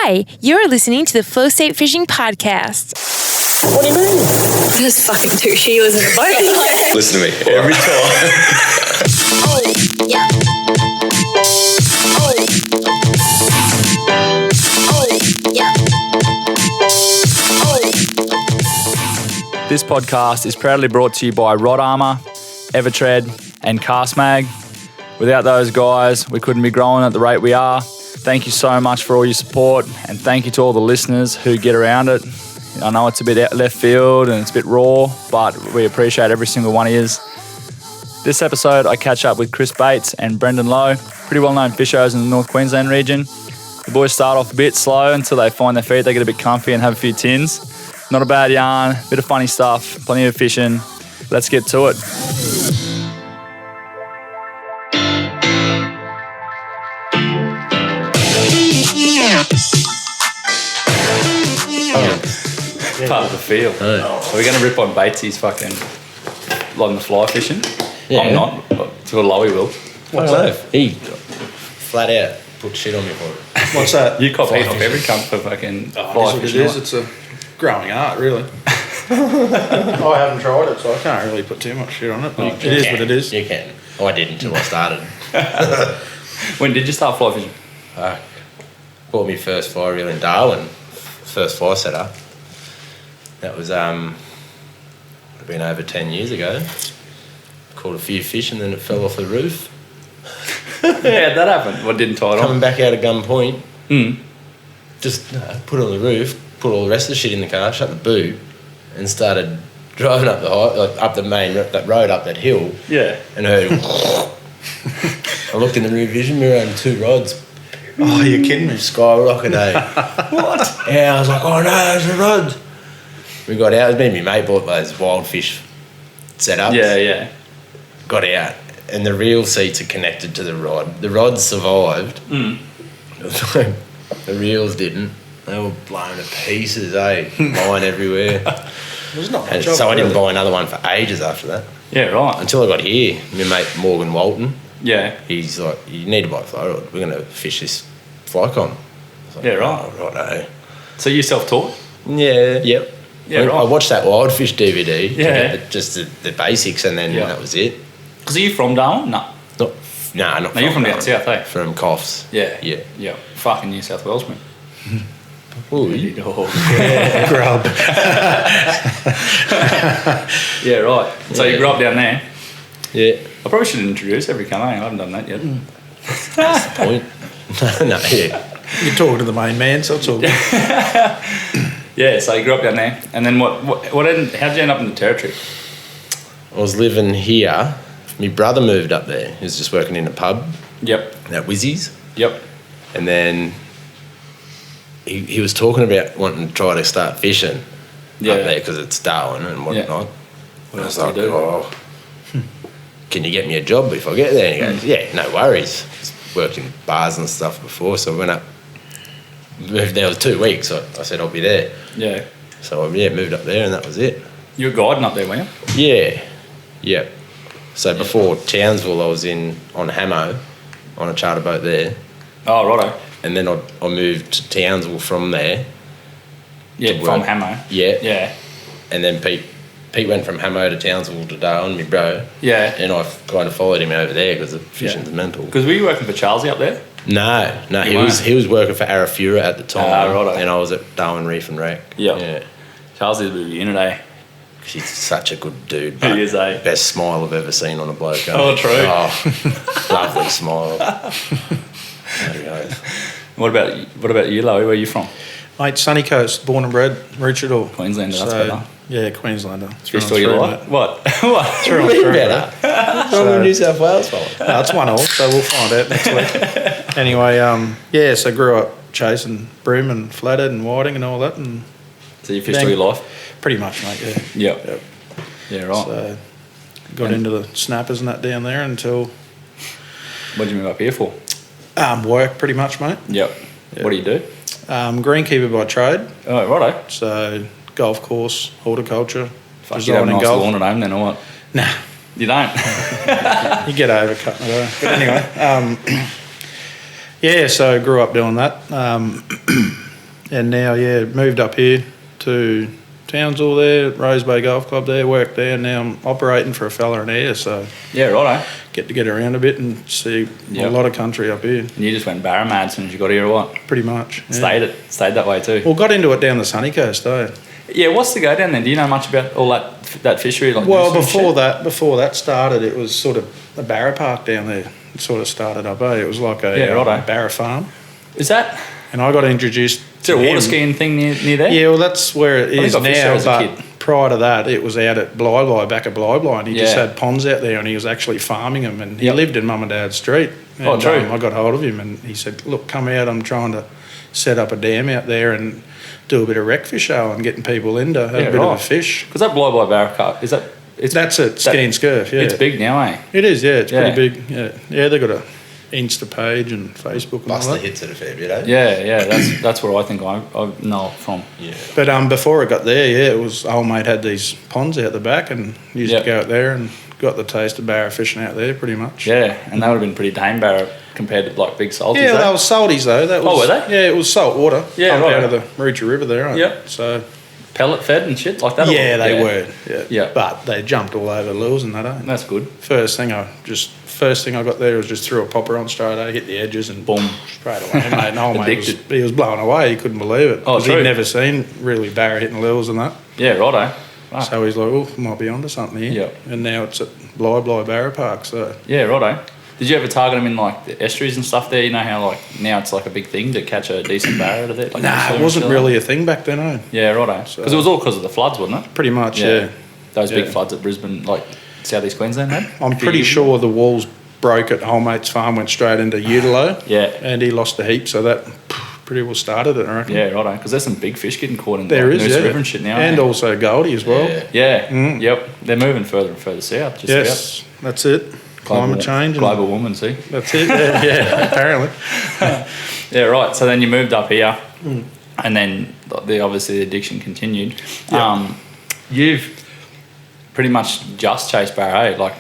Hi, you're listening to the Flow State Fishing Podcast. What do you mean? There's fucking two Sheilas in the boat. Listen to me. Every time. Oh, yeah. Oh. Oh, yeah. Oh. This podcast is proudly brought to you by Rod Armour, Evertread, and Cast Mag. Without those guys, we couldn't be growing at the rate we are. Thank you so much for all your support, and thank you to all the listeners who get around it. I know it's a bit out left field and it's a bit raw, but we appreciate every single one of you. This episode, I catch up with Chris Bates and Brendan Lowe, pretty well-known fishos in the North Queensland region. The boys start off a bit slow until they find their feet, they get a bit comfy and have a few tins. Not a bad yarn, bit of funny stuff, plenty of fishing. Let's get to it. Part of the field. Oh. So we're going to rip on Batesy's fucking on the fly fishing. Yeah. I'm not, but to a Lowe will. What's that? He flat out put shit on me for it. What's that? You cop heat off every cunt for fucking fly fishing. It is. It's a growing art, really. I haven't tried it, so I can't really put too much shit on it. But it is what it is. You can. I did until I started. When did you start fly fishing? Bought me first fly reel in Darwin. First fly setter. That was been over 10 years ago. Caught a few fish and then it fell off the roof. Yeah, that happened. What didn't tie it on? Coming back out of gunpoint. Just put it on the roof, put all the rest of the shit in the car, shut the boot, and started driving up up the main that road up that hill. Yeah. And heard. I looked in the rear vision mirror and two rods. Oh, you're kidding me? Skyrocket, eh? What? Yeah, I was like, oh no, there's a rod. We got out. It was me and my mate bought those wild fish setups. Yeah. Got out, and the reel seats are connected to the rod. The rod survived. The reels didn't. They were blown to pieces, eh? Line everywhere. There's not And much so I didn't really. buy another one for ages after that. Yeah, right. Until I got here. My mate Morgan Walton. Yeah. He's like, you need to buy a fly rod. We're going to fish this fly-con. Like, Yeah, right. Oh, right, So you self-taught? Yeah, yep. Yeah, right. I watched that Wild Fish DVD. to Yeah. get just the basics, and then that was it. Because are you from Darwin? No. Not No, you're from down south, eh? From Coffs. Yeah. Yeah. Yeah. Fucking New South Wales, man. Ooh, Yeah. Grub. Yeah, right. So you grew up down there. yeah. I probably should introduce every cunt. I haven't done that yet. That's the point. No, yeah. You're talking to the main man, so it's all good. Yeah, so you grew up down there. And then how'd you end up in the Territory? I was living here. My brother moved up there. He was just working in a pub. Yep. At Wizzy's. Yep. And then he was talking about wanting to try to start fishing up there because it's Darwin and whatnot. And I was like, oh, can you get me a job if I get there? And he goes, yeah, no worries. He's worked in bars and stuff before, so I went up. Moved there, it was 2 weeks, so I said I'll be there. Yeah. So moved up there and that was it. You were guiding up there, weren't you? Yeah. Yep. So before Townsville, I was on Hamo on a charter boat there. Oh, righto. And then I moved to Townsville from there. Yeah, from Hamo. Yeah. Yeah. And then Pete went from Hamo to Townsville to Darwin, my bro. Yeah. And I kind of followed him over there because the fishing's mental. Because were you working for Charlesy up there? No, he was working for Arafura at the time. Righto. And I was at Darwin Reef and Rec. Yeah. Charlesy's a bit of a unit, eh? He's such a good dude. He is, eh? Best smile I've ever seen on a bloke. Oh, true. Oh, lovely smile. There he goes. What about you, Lowe? Where are you from? Mate, Sunny Coast, born and bred, Maroochydore. Queenslander, that's better. Yeah, Queenslander. Fished all your life? What? What? Through and Really through, better. From New South Wales fella. No, it's 1-1, so we'll find out next week. Anyway, so grew up chasing bream and flathead and whiting and all that, and So you fished all your life? pretty much, mate. Yeah. Yep. Yeah, right. So got into the snappers and that down there until What did you move up here for? work, pretty much, mate. Yep. What do you do? Greenkeeper by trade, Oh, righto. so golf course, horticulture, Fuck, you have a designing nice golf. lawn at home then, or what? Nah, You don't? you get over cutting it over. But anyway, so grew up doing that. And now, moved up here to Townsville there, Rose Bay Golf Club there, worked there. Now I'm operating for a fella in here, so Yeah, righto. get to get around a bit and see a lot of country up here, And you just went barra mad as soon as you got here or what? pretty much. Yeah. Stayed that way too. Well, got into it down the sunny coast, eh? Yeah, what's the go down there? Do you know much about all that fishery? Like Well, noosa and shit? before that started, it was sort of a barra park down there. It sort of started up, eh? It was like a barra farm. Is that... And I got introduced Is there to a water him. skiing thing near there? Yeah, well, that's where it is I fished there now. as a But kid. prior to that, it was out at Bly, back at Bly, and he just Yeah. had ponds out there, and he was actually farming them. And he Yep. lived in Mum and Dad's street. And, Oh, true. I got hold of him, and he said, "Look, come out. I'm trying to set up a dam out there and do a bit of wreck fish show and getting people in to have a bit of a fish." Because that Bly Barracuda, is that... That's it, Ski and Scurf. Yeah, It's big now, eh? It is. Yeah, it's Yeah. pretty big. Yeah, they got a Insta page and Facebook and Buster all that. hits it a fair bit, eh? Yeah, that's where I think I know it from. Yeah. But before I got there, it was old mate had these ponds out the back and used Yep. to go out there and got the taste of barra fishing out there pretty much. Yeah, and that would have been pretty tame barra compared to like big salties. Yeah, eh? they were salties though. That was, Oh, were they? Yeah, it was salt water. Yeah, pumped right. out of the Maritcha River there. Right? Yep. So pellet fed and shit like that. or- yeah, they were. Yeah. Yeah. But they jumped all over lures and that. Eh? That's good. First thing I got there was just threw a popper on straight. I hit the edges and Boom. straight away. Mate, and old mate Addicted. he was blown away. He couldn't believe it. Oh, 'Cause true. he'd never seen really barra hitting lures and that. Yeah, righto. Ah. So he's like, "Oh, might be onto something here." Yep. And now it's at Bly Barra Park. So Yeah, righto. Did you ever target them in like the estuaries and stuff there? You know how like now it's like a big thing to catch a decent barra out of there? Like nah, it wasn't really a thing back then. Eh? Yeah, righto. Because it was all because of the floods, wasn't it? Pretty much, yeah. Those big Yeah. floods at Brisbane, like southeast Queensland had. I'm pretty sure the walls broke at whole mate's farm, went straight into Utilo. Yeah. And he lost a heap, so that pretty well started it, I reckon. Yeah, righto. Because there's some big fish getting caught in There like, is, Noosa yeah. River and shit now. And ain't also Goldie as well. Yeah. Yeah, yep. They're moving further and further south. Just Yes, that's it. Climate change. and Global woman, see? That's it. Yeah, apparently. Yeah, right. So then you moved up here, and then obviously the addiction continued. Yeah. You've pretty much just chased barra, eh? Like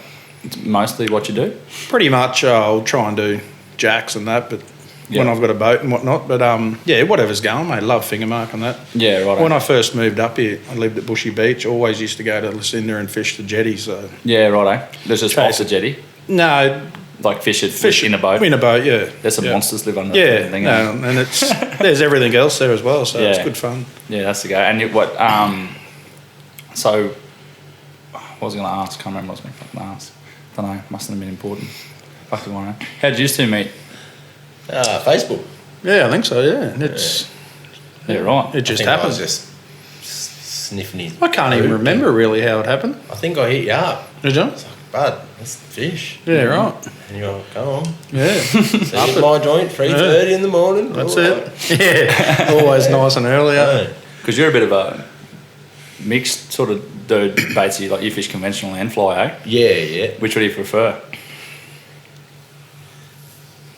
it's mostly what you do. Pretty much, I'll try and do jacks and that, but when Yeah. I've got a boat and whatnot. But yeah, whatever's going, mate. Love finger mark and that. Yeah, right. When I first moved up here, I lived at Bushy Beach. Always used to go to Lucinda and fish the jetty. So Yeah, righto. There's just off the jetty, no, like fish in a boat. in a boat. Yeah, There's some yeah. monsters live under Yeah, that thing. no, and it's there's everything else there as well. So it's Yeah. good fun. Yeah, that's the go. And what? So, what was I going to ask? Can't remember what I was going to ask. Don't know. Mustn't have been important. Fucking won't know. How did you two meet? Facebook. Yeah, I think so. Yeah, it's Yeah, right. it just I think I happens. was just sniffing his I can't even food. remember really how it happened. I think I hit you up. Did you? It's like, bud, that's fish. Yeah, right. And you're like, go on. Yeah, See you at my joint, 3:30 in the morning. that's All it. Yeah, always nice and early. right. Because you're a bit of a mixed sort of dude, basically. Like you fish conventional and fly, eh? Yeah. Which would you prefer?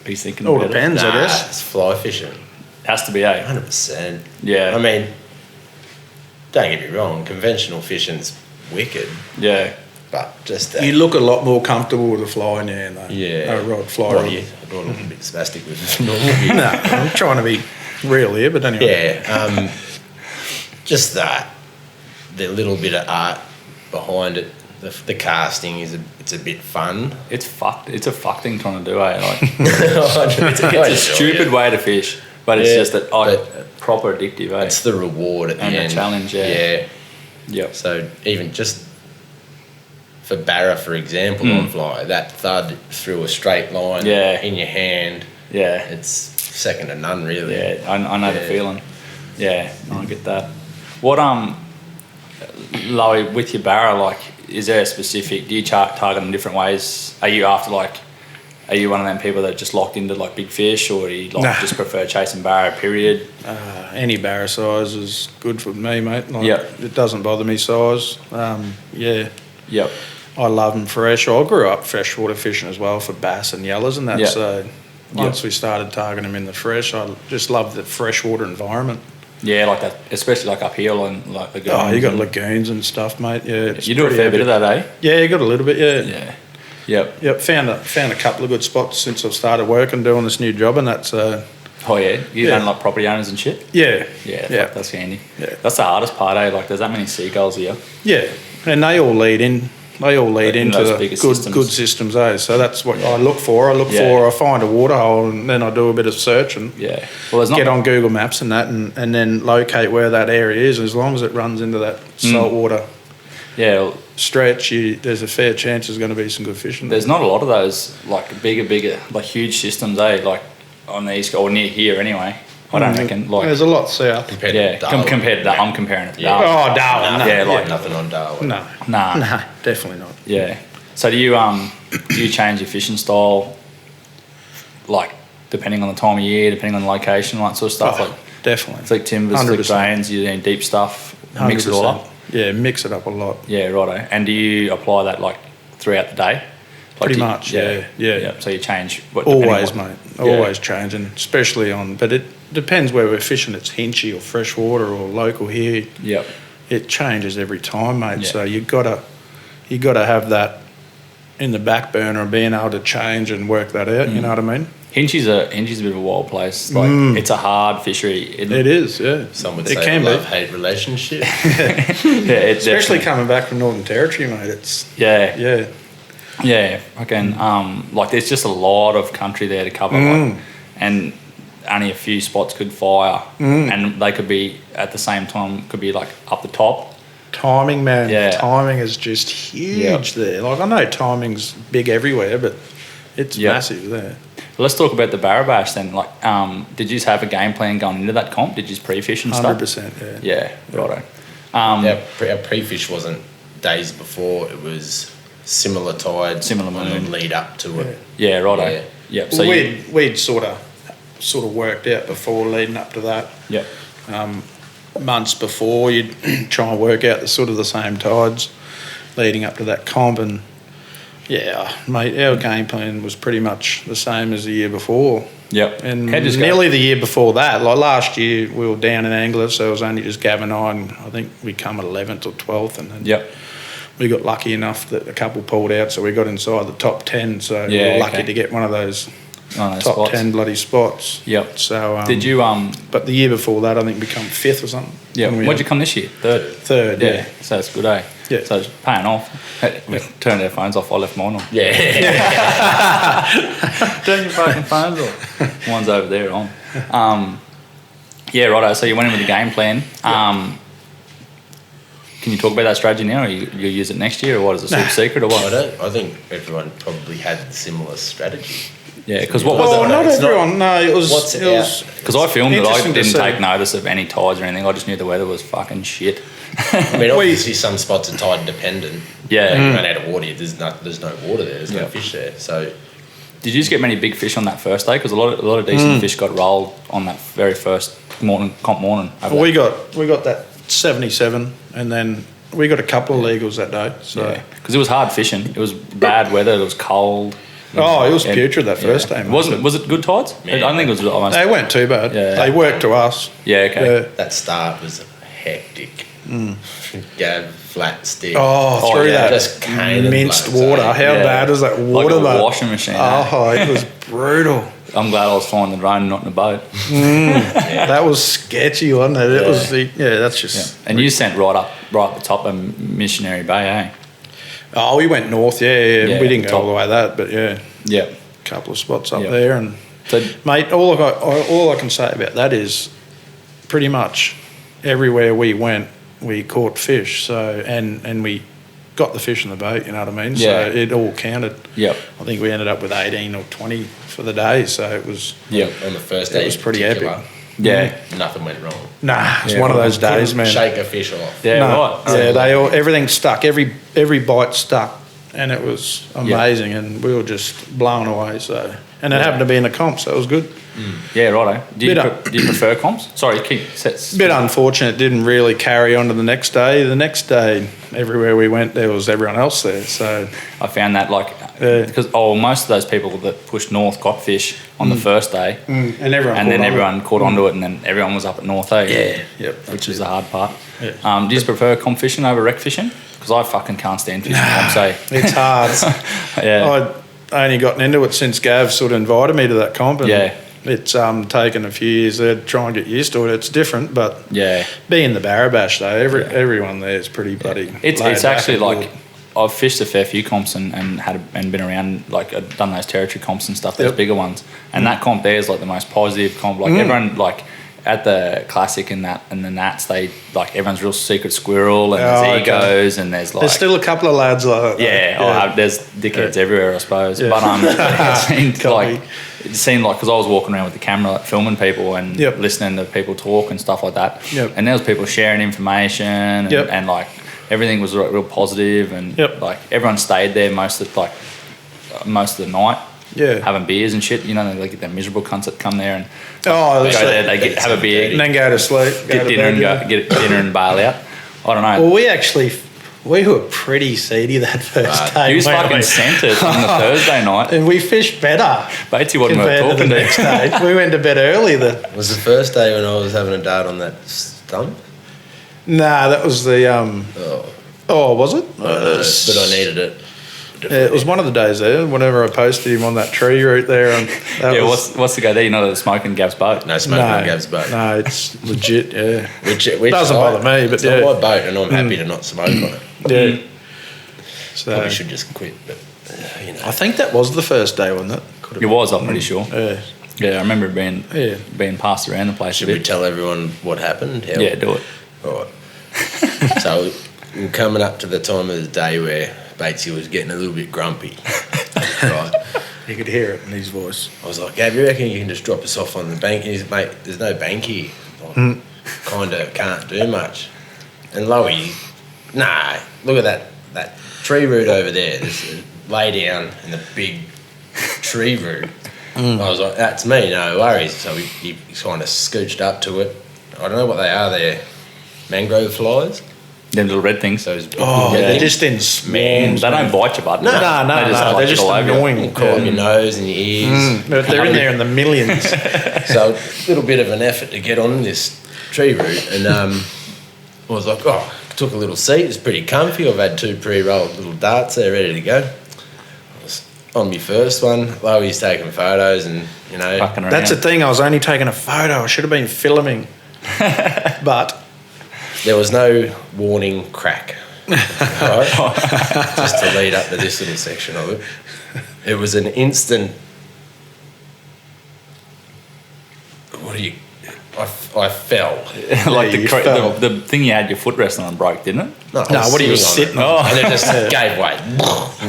He's thinking All about depends, it. I guess. It's fly fishing. Has to be, eh? 100%. Yeah. I mean, don't get me wrong, conventional fishing's wicked, Yeah. but just that. You look a lot more comfortable with a fly in your hand, though. Yeah. A rod, fly Well, rod. yeah, I don't look a bit spastic with normal. No, I'm trying to be real here, but anyway. Yeah, just that, the little bit of art behind it. The casting it's a bit fun. It's fucked. It's a fuck thing trying to do, eh? Like, it's it's a stupid way to fish, but it's Yeah, just that but proper addictive, eh? It's the reward at the And the end. challenge, yeah. Yeah. Yep. So even just for barra, for example, on fly, that thud through a straight line Yeah. in your hand, Yeah. it's second to none, really. Yeah, I know the Yeah. feeling. Yeah, I get that. What Lowe, with your barra, like, is there a specific? Do you target in different ways? Are you after like? Are you one of them people that just locked into like big fish, or do you like Nah. just prefer chasing barra? Period. Any barra size is good for me, mate. Like, Yep. It doesn't bother me size. Yeah. Yep. I love them fresh. I grew up freshwater fishing as well for bass and yellows and that. Yeah. So once we started targeting them in the fresh, I just love the freshwater environment. Yeah, like that, especially like up here and like the. Oh, you got lagoons and stuff, mate. Yeah, it's You do a pretty fair bit of epic. that, eh? Yeah, you got a little bit. Yeah. Yeah. Yep. Yep. Found a couple of good spots since I've started working doing this new job, and that's Oh yeah, you don't like property owners and shit. Yeah. Yeah, Yeah. Fuck, that's handy. Yeah. That's the hardest part, eh? Like, there's that many seagulls here. Yeah, and they all lead in. They all lead In into those the bigger good systems. eh? So that's what I look for. I find a water hole, and then I do a bit of search and Yeah. Well, there's not get on Google Maps and that, and then locate where that area is. As long as it runs into that saltwater Yeah. stretch, there's a fair chance there's going to be some good fishing. There's not a lot of those like bigger, like huge systems, eh? Like on the east or near here anyway. I don't reckon. Like, there's a lot south. Compared yeah, to Darwin. compared to that, I'm comparing it to Yeah. Darwin. Oh, Darwin. No. Yeah, like Nothing on Darwin. No, nah. definitely not. Yeah. So do you change your fishing style, like depending on the time of year, depending on the location, all that sort of stuff? Oh, Like definitely. flick timbers, 100%. flick veins, you doing deep stuff, mix it all up. Yeah, mix it up a lot. Yeah, righto. And do you apply that like throughout the day? Like, Pretty do you- much, yeah. So you change depending Always, on what- mate. Yeah. Always changing, especially on. But it depends where we're fishing. It's hinchy or freshwater or local here. Yep. It changes every time, mate. Yeah. So you gotta have that in the back burner of being able to change and work that out. You know what I mean? Hinchy's a bit of a wild place. Like it's a hard fishery. It is, yeah. Some would It say can a be. love-hate relationship. Yeah, it's Especially coming back from Northern Territory, mate. It's Yeah. yeah. Again, like there's just a lot of country there to cover, like, and only a few spots could fire, and they could be at the same time could be like up the top. Timing, man. Yeah. Timing is just huge there. Like I know timing's big everywhere, but it's Yep. massive there. Let's talk about the Barrabash then. Like, did you have a game plan going into that comp? Did you pre-fish and stuff? 100%. Yeah. Yeah, righto. Our pre-fish wasn't days before. It was similar tide, Similar and moon. then lead up to it. Yeah, righto. Yeah. Yep. So Well, you, we'd sort of worked out before leading up to that. yep. Months before, you'd try and work out the same tides leading up to that comp, and yeah, mate, our game plan was pretty much the same as the year before. Yep. And How'd you go? nearly the year before that, like last year, we were down in Anglers, so it was only just Gav and I, and I think we come at 11th or 12th, and then Yep. we got lucky enough that a couple pulled out, so we got inside the top 10, so we Yeah, were lucky okay. to get one of those Oh, those top spots. 10 bloody spots. Yep. So Did you But the year before that, I think we come 5th or something. Yeah. When we What'd had you come this year? Third. Third, yeah. So it's good, eh? Yeah. So it's paying off. We turned our phones off. I left mine on. Yeah. Turn your fucking phones off. One's over there on. Yeah, righto. So you went in with the game plan. Can you talk about that strategy now, or you use it next year, or what? Is it super secret, or what? I think everyone probably had a similar strategy. Yeah, because what was Oh, it? not It's not- everyone. No, it was. What's it out? was Because I filmed it, I Interesting to didn't see. take notice of any tides or anything. I just knew the weather was fucking shit. I mean, obviously some spots are tide dependent. Yeah. Like, you run out of water. There's no water there. There's Yeah. no fish there. So Did you just get many big fish on that first day? Because a lot of decent fish got rolled on that very first comp morning. over we that. got that 77, and then we got a couple of legals that day. So Because it was hard fishing. It was bad weather. It was cold. oh, it was And- putrid that first yeah. day. mate. Was it good tides? Yeah. I don't think it was almost. They weren't too bad. Yeah. They worked to us. Yeah, okay. Yeah. that start was hectic. Gav, flat stick. Oh, through yeah. that Just cane and minced blood, water. so, How yeah. bad is that water? Like a though? washing machine, eh? Oh, it was brutal. I'm glad I was flying the drone, not in a boat. That was sketchy, wasn't it? It Yeah. was. That's just. And you sent right up the top of Missionary Bay, eh? Oh, we went north. Yeah. Yeah, We didn't go top. all the way that, but yeah, Yeah. a couple of spots up Yeah. there, and So mate, all I can say about that is, pretty much everywhere we went, we caught fish. So and we got the fish in the boat. You know what I mean? Yeah. So it all counted. Yep. I think we ended up with 18 or 20 for the day. So it was. Yep. On the first It day, was in pretty particular, epic. Yeah. Nothing went wrong. Nah, it's Yeah, one of those days, Couldn't man. Shake a fish off. Yeah, No, right. Yeah, everything stuck. Every bite stuck, and it was amazing. And we were just blown away. So, and it happened to be in a comp, so it was good. Yeah, righto. Do you Bit do you prefer comps? Sorry, keep sets. Bit unfortunate, it didn't really carry on to the next day. The next day, everywhere we went, there was everyone else there. So I found that Yeah. because most of those people that pushed north got fish on the first day, and everyone, and then caught on. everyone caught onto it, and then everyone was up at north, eh? Yep, which is the hard part. Yeah. Do you just prefer comp fishing over wreck fishing? Because I fucking can't stand fishing comps, eh? It's hard. Yeah. I only gotten into it since Gav sort of invited me to that comp. And Yeah. It's taken a few years there to try and get used to it. It's different, but being the Barrabash though, everyone there is pretty bloody. It's actually like I've fished a fair few comps and been around, like I've done those territory comps and stuff, those bigger ones, and that comp there is like the most positive comp. Like everyone like. At the classic and the Nats, they like everyone's real secret squirrel and there's egos and there's like there's still a couple of lads like that. There's dickheads everywhere, I suppose. Yeah. But it seemed like because I was walking around with the camera like, filming people and listening to people talk and stuff like that, and there was people sharing information and like everything was real positive and like everyone stayed there most of the night. Yeah, having beers and shit. You know, they get them miserable cunts that come there and go there. They have a beer and then go to sleep, get dinner and bail out. I don't know. Well, we were pretty seedy that first day. You was fucking sent it on the Thursday night, and we fished better. Batesy wasn't worth talking to. The next day. We went to bed early. Was the first day when I was having a dart on that stump? Nah, that was the was it? But I needed it. Yeah, it was one of the days there. Whenever I posted him on that tree route there, and what's the go there? You know, the smoking Gav's boat. No smoking on Gav's boat. No, it's legit. Yeah, which doesn't bother me, but it's not my boat, and I'm happy to not smoke on it. Yeah, so probably should just quit. But I think that was the first day, wasn't it? It was. I'm pretty sure. Yeah, I remember being passed around the place. Should we tell everyone what happened? Yeah, do it. All right. So we're coming up to the time of the day where Batesy was getting a little bit grumpy. Right. You could hear it in his voice. I was like, Gav, you reckon you can just drop us off on the bank? He's, mate, there's no bank here. Like, kind of can't do much. And Lowe, nah, look at that tree root over there. There's a lay down in the big tree root. I was like, that's me, no worries. So he kind of scooched up to it. I don't know what they are. They're mangrove flies. Them little red things. They're just in swarms. They don't bite you, bud. No. They're just annoying. Caught in your nose and your ears. They're in there in the millions. So a little bit of an effort to get on this tree root, and I was like, took a little seat. It's pretty comfy. I've had 2 pre-rolled little darts there ready to go. I was on my first one. Lowe's taking photos, and you know, that's the thing. I was only taking a photo. I should have been filming, but. There was no warning crack, right? Just to lead up to this little section of it. It was an instant. I fell. Like the thing you had your foot resting on broke, didn't it? No, what are you sitting on? And it just gave way.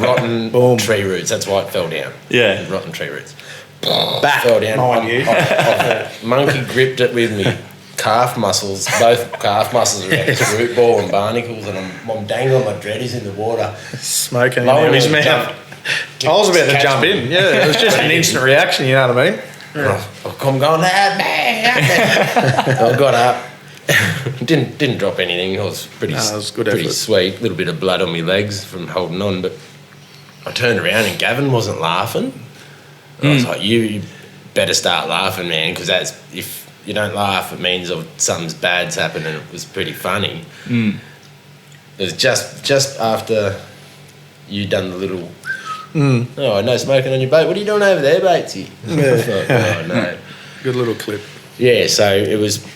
Rotten tree roots. That's why it fell down. Yeah, rotten tree roots. Fell down. Monkey gripped it with me. Calf muscles, both calf muscles around this root ball and barnacles, and I'm dangling my dreadies in the water. Smoking in his mouth. I was about to jump in. Yeah, it was just an instant reaction, you know what I mean? Yeah. I'm going, out there. I got up. didn't drop anything. It was pretty sweet. A little bit of blood on my legs from holding on, but I turned around and Gavin wasn't laughing. And I was like, you better start laughing, man, because if you don't laugh, it means something bad's happened, and it was pretty funny. It was just after you done the little, no smoking on your boat. What are you doing over there, Batesy? Oh, no. Good little clip. Yeah, so it was...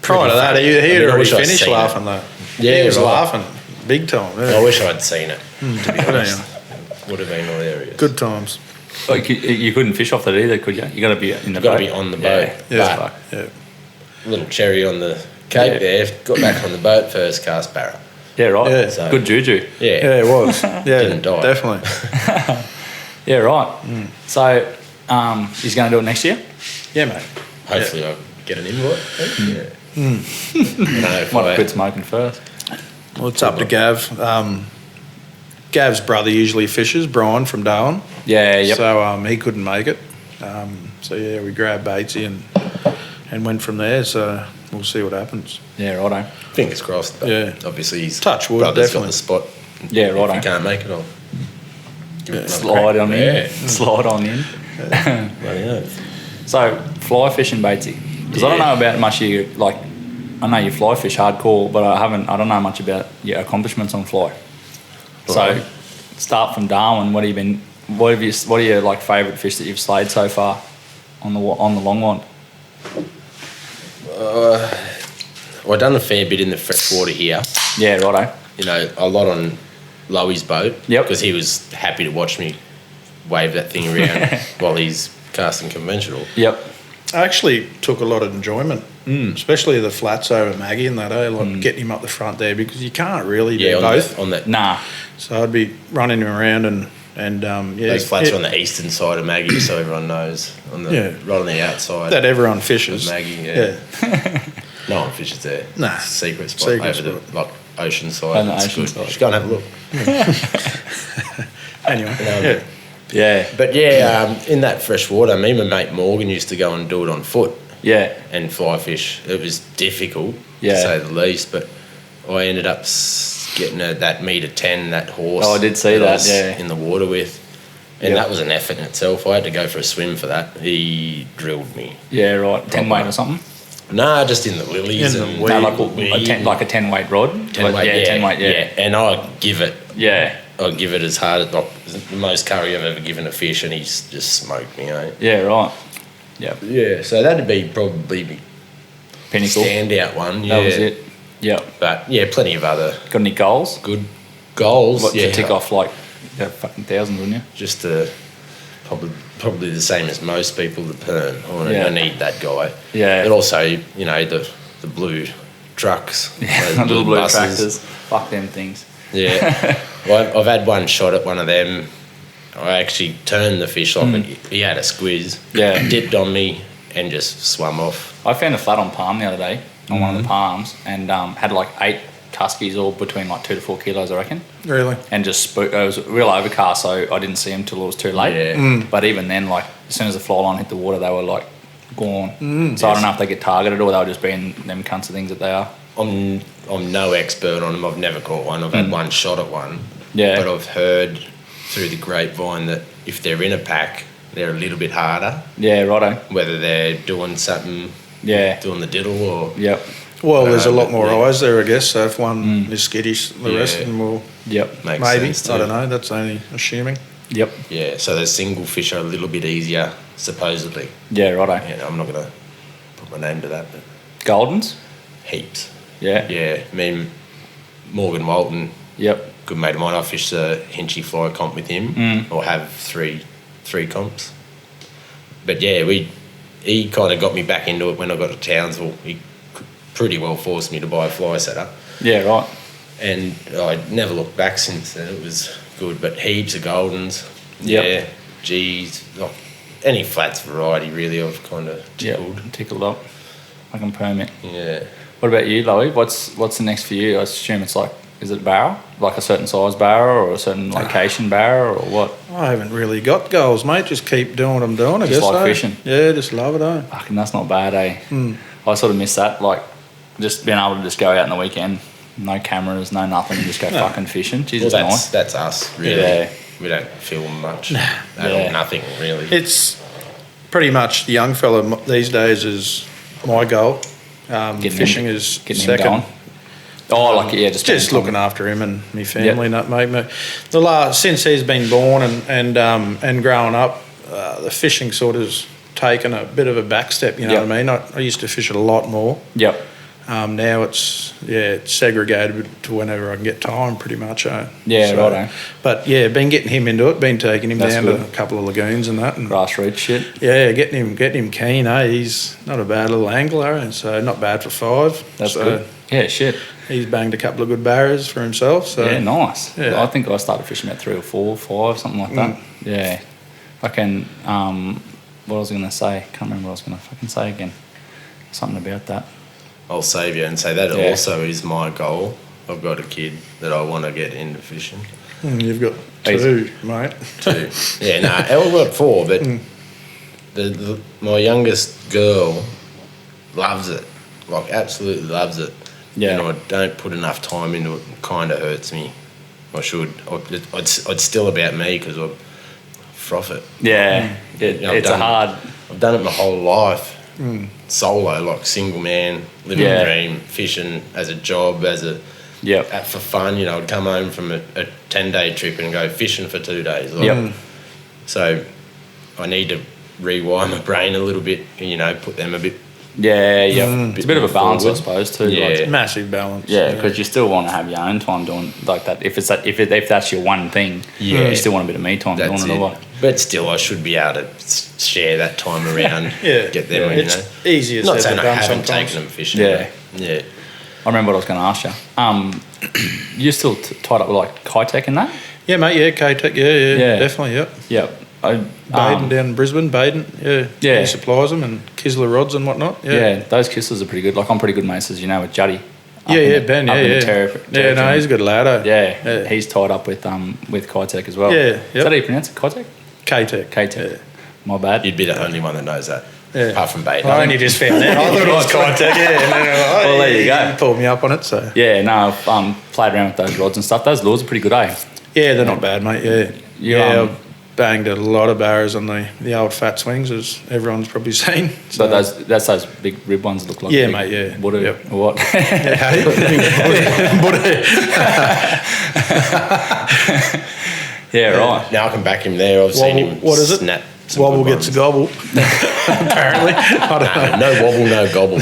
Prior to that, he had already finished laughing, though. Yeah, he was laughing big time. Yeah. I wish I'd seen it, to be honest. Would have been hilarious. Good times. Like you couldn't fish off that either, could you? You got to be in the boat. Got to be on the boat. Yeah. Little cherry on the cake there. Got back on the boat, first cast barra. Yeah, right. Yeah. So, good juju. Yeah, it was. Yeah, didn't die. Definitely. Yeah, right. So, he's going to do it next year? Yeah, mate. Hopefully, I'll get an invite. Might quit smoking first. Well, it's up to Gav. Gav's brother usually fishes, Brian from Darwin. Yeah, yep. So he couldn't make it. So we grabbed Batesy and went from there. So we'll see what happens. Yeah, righto. Fingers crossed. But obviously, he's touch wood. Brother's Definitely got the spot. Yeah, righto. If you can't make it, I'll slide on in. Slide on in. Yeah. So fly fishing, Batesy. Because I don't know about much of you. Like, I know you fly fish hardcore, but I don't know much about your accomplishments on fly. So, start from Darwin. What are your like favourite fish that you've slayed so far? on the long one? I've done a fair bit in the freshwater here. Yeah, righto. You know, a lot on Lowe's boat. Yep. Because he was happy to watch me wave that thing around while he's casting conventional. Yep. I actually took a lot of enjoyment, especially the flats over Maggie and that, like getting him up the front there, because you can't really do both. On that. Nah. So I'd be running him around and Those flats are on the eastern side of Maggie, so everyone knows. Right on the outside. that everyone fishes. Maggie, yeah. No one fishes there. Nah. It's a secret spot Secret over spot. the ocean side. On the It's ocean good. side. Just go and have a look. Anyway, Yeah. But in that freshwater, me and my mate Morgan used to go and do it on foot Yeah. and fly fish. It was difficult, Yeah. to say the least, but I ended up getting that metre 10, that horse. Oh, I did see I that, was yeah. in the water with. And Yeah. that was an effort in itself. I had to go for a swim for that. He drilled me. Yeah, right. 10 weight or something? Nah, just in the lilies In the and weed. No, weed. like a 10 weight rod? 10 weight, yeah, 10 weight, yeah. And I give it as hard as the most curry I've ever given a fish, and he's just smoked me, eh? Yeah, right. Yeah. Yeah, so that'd be probably the Pinnacle. standout one. Yeah. That was it. Yeah. But yeah, plenty of other Got any goals? good goals. What, yeah, to tick off like fucking thousands, wouldn't you? Just probably the same as most people. The perm. Yeah. I need that guy. Yeah. But also, you know, the blue trucks. Yeah, those the little blue buses. tractors. Fuck them things. Yeah. Well, I've had one shot at one of them. I actually turned the fish off and he had a squiz. Yeah. Dipped on me and just swam off. I found a flat on palm the other day, on one of the palms, and had like 8 cuskies, all between like 2 to 4 kilos, I reckon. really. And just it was real overcast, so I didn't see them till it was too late. Yeah. But even then, like as soon as the fly line hit the water, they were like gone. So I don't know if they get targeted or they were just being them cunts of things that they are. I'm no expert on them. I've never caught one. I've had one shot at one. Yeah. But I've heard through the grapevine that if they're in a pack, they're a little bit harder. Yeah, righto. Whether they're doing something, Yeah. doing the diddle or... Yep. Well, there's a lot more yeah. eyes there, I guess. So if one is skittish, the rest of them will Yep. Makes maybe. sense too. I don't know. That's only assuming. Yep. Yeah, so the single fish are a little bit easier, supposedly. Yeah, righto. Yeah, I'm not going to put my name to that, but Goldens. heaps. Yeah. Yeah, me and Morgan Walton, Yep. good mate of mine, I fished the Hinchy fly comp with him, or have three comps. But yeah, he kind of got me back into it when I got to Townsville. He pretty well forced me to buy a fly setter. Yeah, right. And I never looked back since then. It was good, but heaps of Goldens. Yep. Yeah, geez. Like, any flats variety, really, I've kind of tickled. Yep. Tickled up. I can permit. Yeah. What about you, Lowe? What's the next for you? I assume it's like, is it barrel? Like a certain size barrel or a certain location barrel or what? I haven't really got goals, mate. Just keep doing what I'm doing, I Just guess. like eh? fishing? Yeah, just love it, eh? Fucking, that's not bad, eh? I sort of miss that, like just being able to just go out in the weekend, no cameras, no nothing, just go fucking fishing. Jesus, Well, nice. that's us, really. Yeah. We don't film much. Yeah. Nothing, really. It's pretty much the young fella these days is my goal. Fishing is getting second. him going. Oh, like yeah, just Looking after him and my family, and that, mate. Since he's been born and growing up, the fishing sort of taken a bit of a back step. You know Yep. what I mean? I used to fish it a lot more. Yep. Now it's segregated to whenever I can get time, pretty much. Yeah, righto. But yeah, been getting him into it. Been taking him That's down good. to a couple of lagoons and that. And Grassroots shit. yeah, getting him keen. He's not a bad little angler, and so not bad for 5. That's so good. Yeah, shit. He's banged a couple of good barriers for himself. So Yeah, nice. Yeah. I think I started fishing at 3 or 4, 5, something like that. Yeah. Fucking, what was I going to say? Can't remember what I was going to fucking say again. Something about that. I'll save you and say that Yeah. also is my goal. I've got a kid that I want to get into fishing. You've got Easy. 2, mate. Too. Yeah, no, I've got 4, but my youngest girl loves it. Like, absolutely loves it. Yeah. And I don't put enough time into it. It kind of hurts me. I should. It's still about me because I froth it. Yeah. I've It's I've done it my whole life. Solo, like single man, living Yeah. the dream, fishing as a job, Yep. for fun. You know, I'd come home from a 10-day trip and go fishing for 2 days. Like, Yep. So I need to rewire my brain a little bit, put them a bit. Yeah, yeah. It's a bit of a balance, forward. I suppose, too. Yeah. Like, Massive balance. yeah, because you still want to have your own time doing like that. If that's your one thing, you still want a bit of me time doing it. Or what? But still, I should be able to share that time around. Get Get them. It's easier Not said saying than I done haven't sometimes. taken them fishing. Yeah. but yeah. I remember what I was going to ask you. You're still tied up with like high-tech and that? Yeah, mate. Yeah, K-Tech. Yeah, definitely. Yep. Yep. Baden down in Brisbane, Baden. Yeah. He supplies them and Kisler rods and whatnot. Yeah, those Kisslers are pretty good. Like, I'm pretty good mates, as you know, with Juddy. Ben. No, he's a good lad. Yeah, he's tied up with Kitech as well. Yeah, Is yep. that how you pronounce it? Kitech? K-Tech. Kitech. My bad. You'd be the only one that knows that. Yeah. Apart from Baden. I only just found out. I thought it was K-Tech. Well, there you go. He pulled me up on it, so. Yeah, no, I've played around with those rods and stuff. Those lures are pretty good, eh? Yeah, they're not bad, mate. Yeah. You, I've banged a lot of barrows on the old fat swings, as everyone's probably seen. So that's those big rib ones that look like big mate, yeah. Buddha Yep. or what? Yeah, right. Now I can back him there. I've seen him what is it? snap. some Wobble good gets a ones. gobble. Apparently. I don't know. No wobble, no gobble.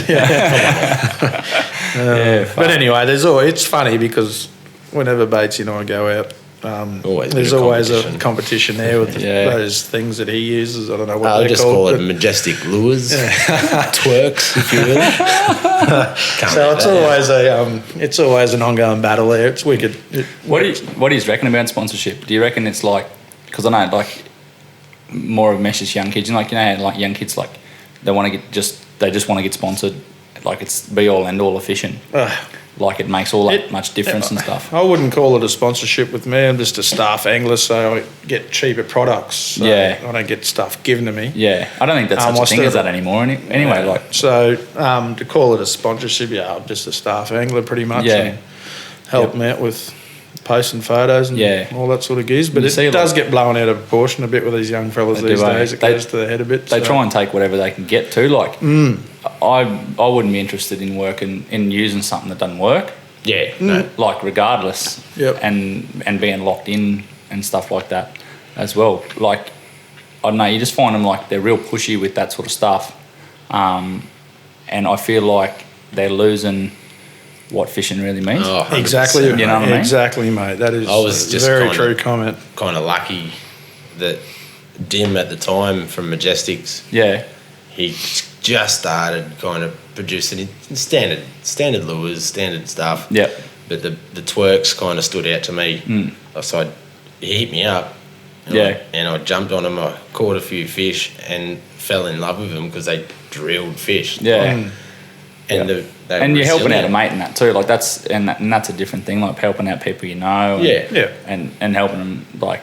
But anyway, it's funny because whenever Batesy and I go out, there's always a competition there with those things that he uses. I don't know what I'll they're just called. call it majestic lures, twerks, if you will. So it's always an ongoing battle there. It's wicked. What do you reckon about sponsorship? Do you reckon it's like, because I know like more of meshes young kids, like young kids like they just want to get sponsored, like it's be all end all of fishing. Like it makes all that much difference and stuff. I wouldn't call it a sponsorship with me. I'm just a staff angler, so I get cheaper products. So I don't get stuff given to me. Yeah, I don't think that's such a thing as that anymore. Anyway, like so to call it a sponsorship, I'm just a staff angler pretty much. Yeah. And help them out with posting photos and all that sort of gears. But it does get blown out of proportion a bit with these young fellas these days. It goes to the head a bit. They try and take whatever they can get to. Like, I wouldn't be interested in working in using something that doesn't work. Yeah, no. Like regardless. Yep. And being locked in and stuff like that as well. Like, I don't know, you just find them like they're real pushy with that sort of stuff. And I feel like they're losing what fishing really means. Oh, 100%. Exactly. You know what I mean? Exactly, mate. That is a very true comment. Kind of lucky that Dim at the time from Majestics, he just started kind of producing standard lures, standard stuff. Yep. But the twerks kind of stood out to me. So he hit me up. And I jumped on them. I caught a few fish and fell in love with them because they drilled fish. Yeah. And you're helping out a mate in that too. Like that's a different thing. Like helping out people you know. And helping them like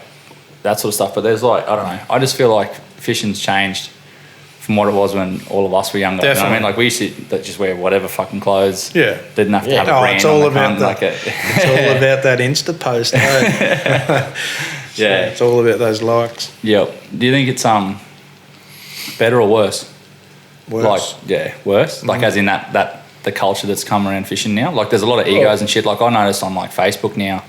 that sort of stuff. But there's like I don't know. I just feel like fishing's changed from what it was when all of us were younger. Definitely. You know what I mean? Like we used to just wear whatever fucking clothes. Yeah. Didn't have to have a brand it's all on the about front. that. It's all about that Insta post. Yeah. It's all about those likes. Yep. Do you think it's better or worse? Worse. Like worse. Like as in that the culture that's come around fishing now. Like there's a lot of egos and shit. Like I noticed on like Facebook now,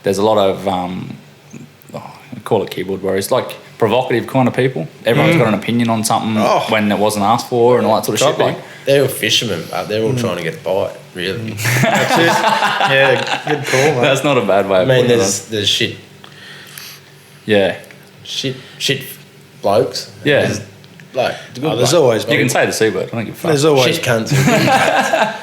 there's a lot of I call it keyboard warriors, like provocative kind of people. Everyone's got an opinion on something when it wasn't asked for and all that sort of shit. Like they're all fishermen, but they're all trying to get a bite, really. That's it. Yeah, good call, mate. that's not a bad way. I mean, there's shit. Yeah. Shit blokes. Yeah. There's always You can say the C word. I don't give a fuck. there's always shit cunts.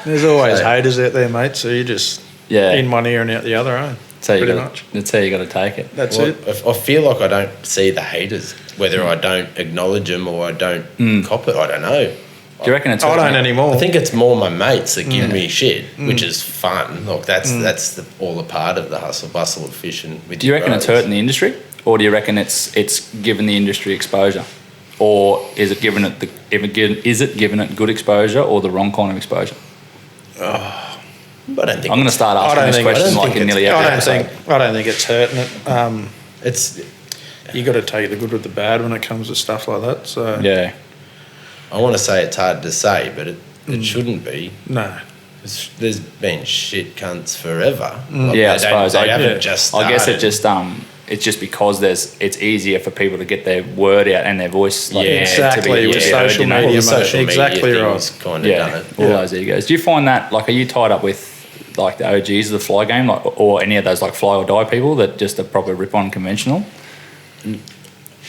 there's always haters out there, mate. So you just in one ear and out the other, eh? That's how you got to take it. That's it. I feel like I don't see the haters, whether I don't acknowledge them or I don't cop it. I don't know. Do you reckon it's? I don't anymore. I think it's more my mates that give me shit, which is fun. Look, that's all a part of the hustle bustle of fishing. Do you reckon it's hurting the industry, or do you reckon it's given the industry exposure, or is it giving it good exposure or the wrong kind of exposure? I don't think I'm going to start asking this question like in nearly every episode. I don't think it's hurting it. You got to take the good with the bad when it comes to stuff like that. So Yeah. I want to say it's hard to say, but it shouldn't be. No. There's been shit cunts forever. I suppose. They haven't just started. I guess it just it's just because it's easier for people to get their word out and their voice. Like, exactly. With social media, All the mate. social Exactly media right. things kind of done it. All those egos. Do you find that, like, are you tied up with like the OGs of the fly game, like, or any of those like fly or die people that just are probably rip on conventional?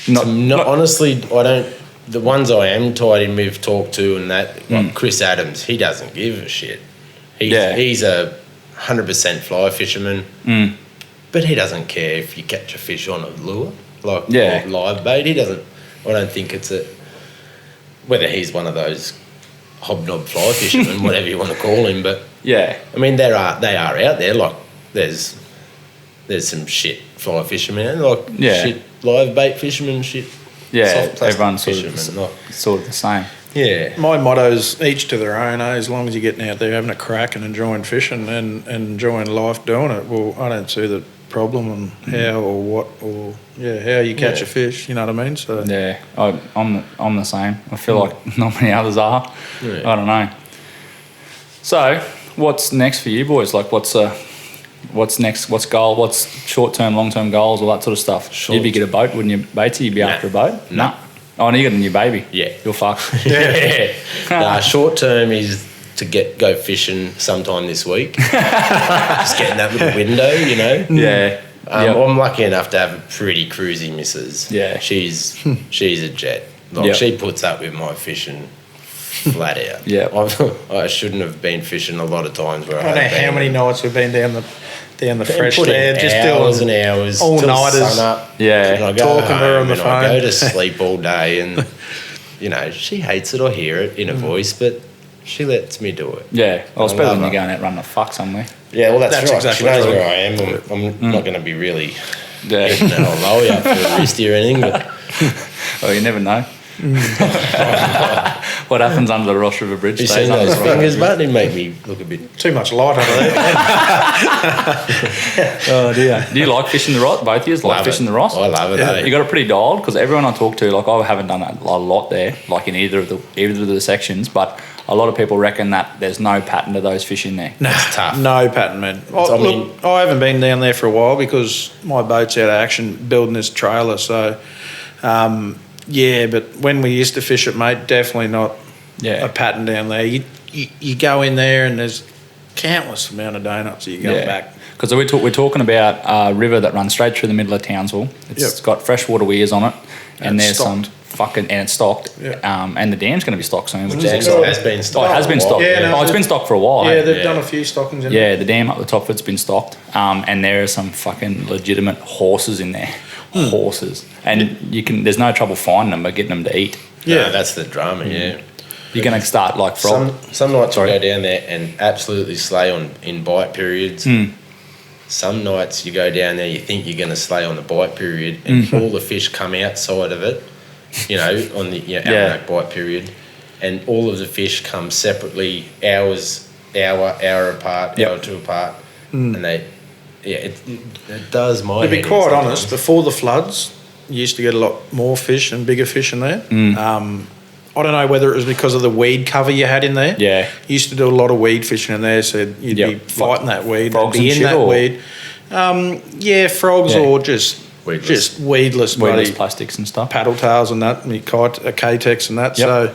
Not honestly, I don't. The ones I am tied in with, talk to, and that, like Chris Adams, he doesn't give a shit. He's a 100% fly fisherman, but he doesn't care if you catch a fish on a lure, like or live bait. He doesn't. I don't think it's whether he's one of those hobnob fly fishermen, whatever you want to call him. But I mean, they are out there. Like there's some shit fly fishermen, like shit live bait fishermen, shit. Yeah, soft everyone's fishermen, sort of the same. Yeah. My motto's each to their own, as long as you're getting out there having a crack and enjoying fishing and enjoying life doing it. Well, I don't see the problem on how or what or how you catch a fish, you know what I mean? So I'm the same. I feel like not many others are. I don't know. So what's next for you boys? Like what's next? What's goal? What's short-term, long-term goals, all that sort of stuff? You'd be get a boat, wouldn't you, Batesy? You'd be after a boat? No. Oh, and you got a new baby? Yeah. You're fucked. Short term is to go fishing sometime this week. Just getting that little window, you know. Yeah. I'm lucky enough to have a pretty cruisy missus. Yeah. She's a jet. Like she puts up with my fishing flat out. Yeah. I shouldn't have been fishing a lot of times where I don't know how many nights we've been down the fresh there, just hours doing and hours, all till nighters. Sun up. Yeah. And I go Talking to her on home the and I phone. go to sleep all day, and you know she hates it. I hear it in her voice, but she lets me do it. Yeah. Well, it's I better love than you her. going out running the fuck somewhere. Yeah, well, that's right. exactly She knows true. where I am. I'm not going to be really Yeah. getting an old Lowe up for a wristy or anything, but Well, you never know. What happens under the Ross River Bridge you stays seen under those the rock. fingers, but it make me look a bit. Too much light under there. Oh dear. Do you like fishing the Ross? Both of you like Love fishing it. the Ross? I love it. eh? You got it pretty dialed, because everyone I talk to, like I haven't done a lot there, like in either of the sections, but a lot of people reckon that there's no pattern to those fish in there. It's tough. No pattern, man. I haven't been down there for a while because my boat's out of action building this trailer. So, but when we used to fish it, mate, definitely not a pattern down there. You go in there and there's countless amount of donuts that you go back. Because we're talking about a river that runs straight through the middle of Townsville. It's got freshwater weirs on it, and there's stocked. some fucking, and it's stocked. And the dam's going to be stocked soon, which is It exciting. has been stocked. Oh, it has been stocked. Yeah, It's been stocked for a while. Yeah, eh? they've done a few stockings in Yeah, the dam up the top of it's been stocked, and there are some fucking legitimate horses in there. Horses, and there's no trouble finding them, but getting them to eat. Yeah, that's the drama. Yeah. You're going to start like frog. Some nights I go down there and absolutely slay in bite periods. Some nights you go down there, you think you're going to slay on the bite period, and all the fish come outside of it, you know, on the almanac bite period, and all of the fish come separately, hour apart, hour or two apart, and they, it does my To be head in quite sometimes. honest, before the floods, you used to get a lot more fish and bigger fish in there. I don't know whether it was because of the weed cover you had in there. Yeah. You used to do a lot of weed fishing in there, so you'd be fighting that weed. Frogs be and in shit, that or? weed. Frogs or just Weedless. weedless Weedless bloody plastics and stuff. paddle tails and that, and K-Tex and that. Yep. So,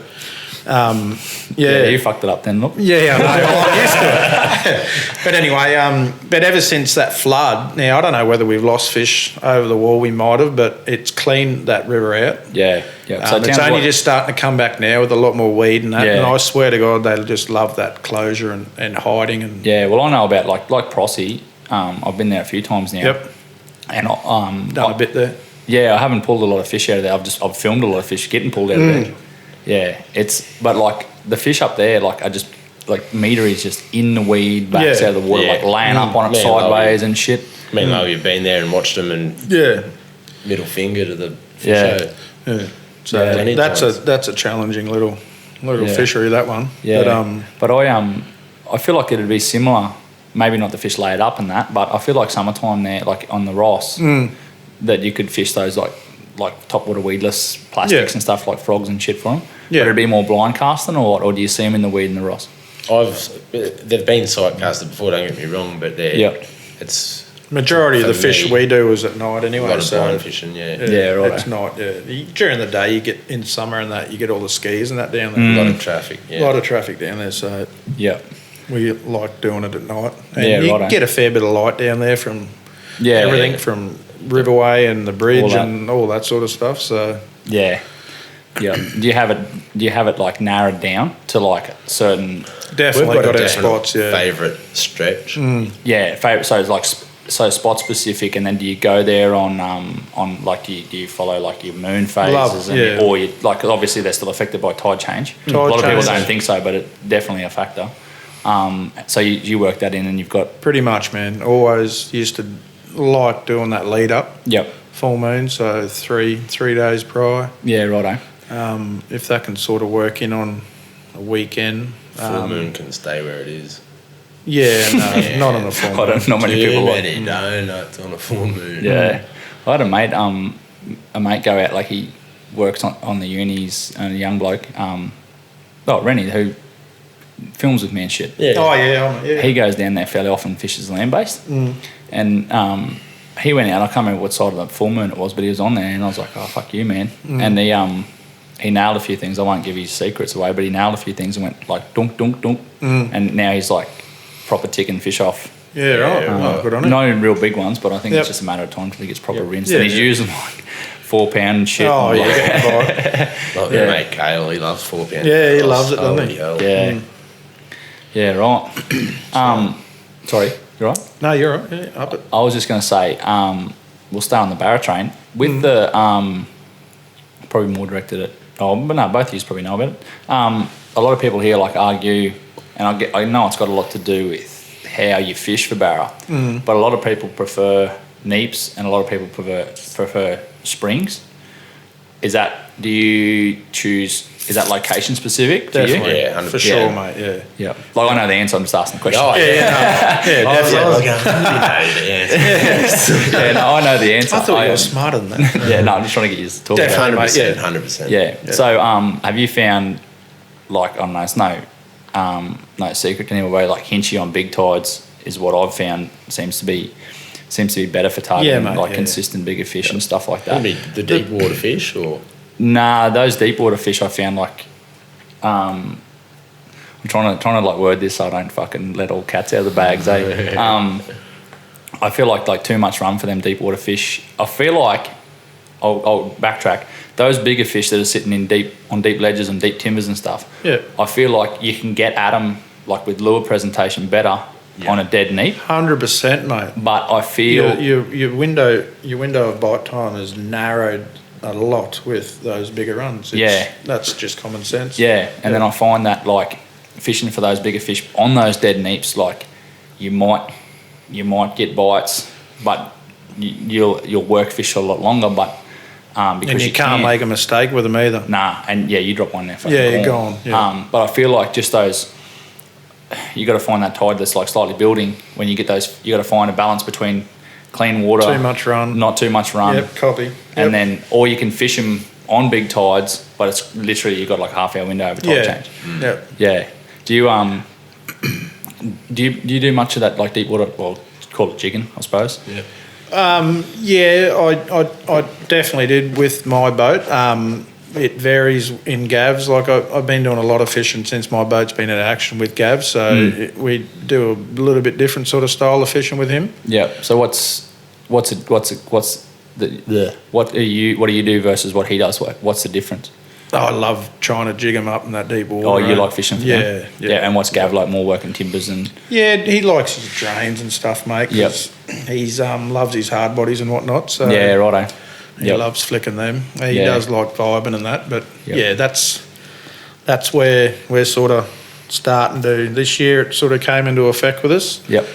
You fucked it up then, look. Yeah, I know. I'm used to it. But anyway, but ever since that flood, now I don't know whether we've lost fish over the wall. We might have, but it's cleaned that river out. Yeah. So It's only just starting to come back now with a lot more weed and that. Yeah. And I swear to God, they just love that closure and hiding. And Yeah, well, I know about like Prossy. I've been there a few times now. Yep. And done a bit there. Yeah, I haven't pulled a lot of fish out of there. I've filmed a lot of fish getting pulled out of there. Yeah, but like the fish up there, like I just like meter is just in the weed, backs out of the water, like laying up on it Man, sideways and shit. I mean, though, you've been there and watched them and middle finger to the fish. Yeah. So many that's times. a challenging little fishery, that one. Yeah, but I feel like it'd be similar. Maybe not the fish laid up and that, but I feel like summertime there, like on the Ross, that you could fish those like topwater weedless plastics and stuff like frogs and shit for them. Yeah. Would it be more blind casting or what? Or do you see them in the weed in the Ross? They've been sight casted before. Don't get me wrong, but it's Majority of the For fish me, we do is at night A anyway. lot of so blind fishing, yeah. right. It's night. Yeah. During the day, you get in summer and that you get all the skis and that down there. A lot of traffic, A lot of traffic down there. So Yeah. we like doing it at night. And Yeah, you righto. get a fair bit of light down there from everything from Riverway and the bridge and all that sort of stuff. So Yeah. Yeah. Do you have it like narrowed down to like certain? definitely We've got got a our definite spots. Yeah. favourite stretch. Yeah. Favorite. So it's like so spot specific, and then do you go there on like do you follow like your moon phases or you like obviously they're still affected by tide change. A lot of people don't think so, but it's definitely a factor. So you work that in, and you've got Pretty much, man. Always used to like doing that lead up. Full moon, so three days prior. Yeah, righto. If that can sort of work in on a weekend. Full moon can stay where it is. Yeah, no, not on a full moon. I don't know many people like. Too many donuts on a full moon. Yeah, I had a mate go out, like he works on the unis, and a young bloke, Rennie, who films with me and shit. Yeah. Oh yeah. He goes down there fairly often, fishes land based, and he went out. I can't remember what side of the full moon it was, but he was on there, and I was like, "Oh fuck you, man!" And he nailed a few things. I won't give his secrets away, but he nailed a few things and went like dunk dunk dunk, and now he's like proper ticking fish off. Yeah, right. Oh, good on him. No real big ones, but I think Yep. it's just a matter of time until he gets proper rinsed. Yeah, And he's yeah. using like 4 pound shit. Oh, and yeah, like- getting by. Like Yeah. my mate Kale, he loves 4 pound. Yeah, he loves it, doesn't he? Yeah. Yeah, right. Sorry, you right? No, you're right. Yeah, up it. I was just going to say, we'll stay on the Barra train. With the, probably more directed at, but no, both of you probably know about it. A lot of people here like argue, and I know it's got a lot to do with how you fish for Barra, but a lot of people prefer neeps and a lot of people prefer springs. Do you choose, is that location specific for Definitely. you? Yeah, for 100%. sure, mate. Yeah. Yeah. Like I know the answer, I'm just asking the question. Oh, yeah. Definitely. Yeah, no, I know the answer. I thought you were smarter than that. Yeah, no, I'm just trying to get you to talk about it. Definitely. 100%. Yeah. So, have you found, like, I don't know, it's no secret to anyone, but like Hinchy on big tides is what I've found seems to be better for targeting consistent bigger fish and stuff like that. Maybe the deep water fish or Nah, those deep water fish I found like, I'm trying to like word this so I don't fucking let all cats out of the bags. I feel like too much run for them deep water fish. I feel like I'll backtrack. Those bigger fish that are sitting on deep ledges and deep timbers and stuff. Yeah. I feel like you can get at them like with lure presentation better on a dead neat. 100%, mate. But I feel Your window of bite time is narrowed a lot with those bigger runs. That's just common sense. Yeah, and then I find that like fishing for those bigger fish on those dead neeps, like you might get bites, but you'll work fish a lot longer. But because And you can't make a mistake with them either. nah, and you drop one there. Yeah, you're gone. Yeah. But I feel like just those, you got to find that tide that's like slightly building. When you get those, you got to find a balance between clean water, Too much run. not too much run. Yep, copy. Yep. And then, or you can fish them on big tides, but it's literally you've got like half hour window over tide change. Yep. Yeah. Do you do you do much of that like deep water? Well, call it jigging, I suppose. yeah. Yeah, I definitely did with my boat. It varies in gavs. Like I've been doing a lot of fishing since my boat's been in action with gavs, so we do a little bit different sort of style of fishing with him. Yeah. So what do you do versus what he does? What's the difference? I love trying to jig him up in that deep water. Oh, you like fishing for Yeah, him? yeah. And what's Gav like? More working timbers and Yeah, he likes his drains and stuff, mate. Yep. 'Cause he's loves his hard bodies and whatnot. So yeah, righto. he loves flicking them. He Yeah. does like vibing and that, but Yep. yeah, that's where we're sort of starting to. This year, it sort of came into effect with us. Yep.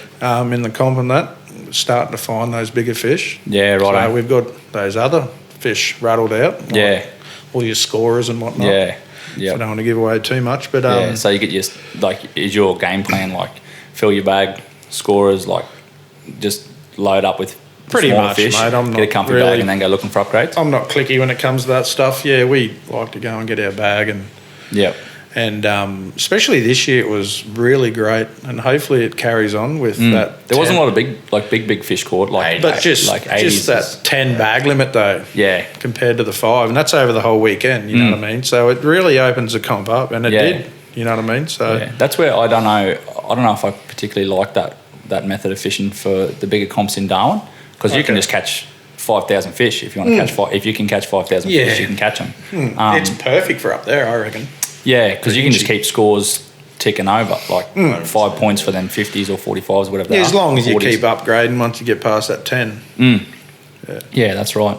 In the comp and that, starting to find those bigger fish. Yeah, righto. So we've got those other fish rattled out. like Yeah. all your scorers and whatnot. Yeah. So I Yeah. don't want to give away too much, but Yeah. So you get your is your game plan like fill your bag, scorers, like just load up with Pretty smaller much, fish, mate. I'm get a not comfy really- bag, and then go looking for upgrades. I'm not clicky when it comes to that stuff. Yeah, we like to go and get our bag Yeah. And especially this year, it was really great, and hopefully it carries on with that. There wasn't a lot of big fish caught, but just that 10 bag limit though. Yeah, compared to the 5, and that's over the whole weekend. You know what I mean? So it really opens the comp up, and it did. You know what I mean? So that's where I don't know if I particularly like that method of fishing for the bigger comps in Darwin, because you can just catch 5,000 fish if you want to catch if you can catch 5,000 fish, you can catch them. It's perfect for up there, I reckon. Yeah, because you can just keep scores ticking over, like 5 points for them 50s or 45s, whatever they are. As long as you 40s. keep upgrading once you get past that 10. Yeah, that's right.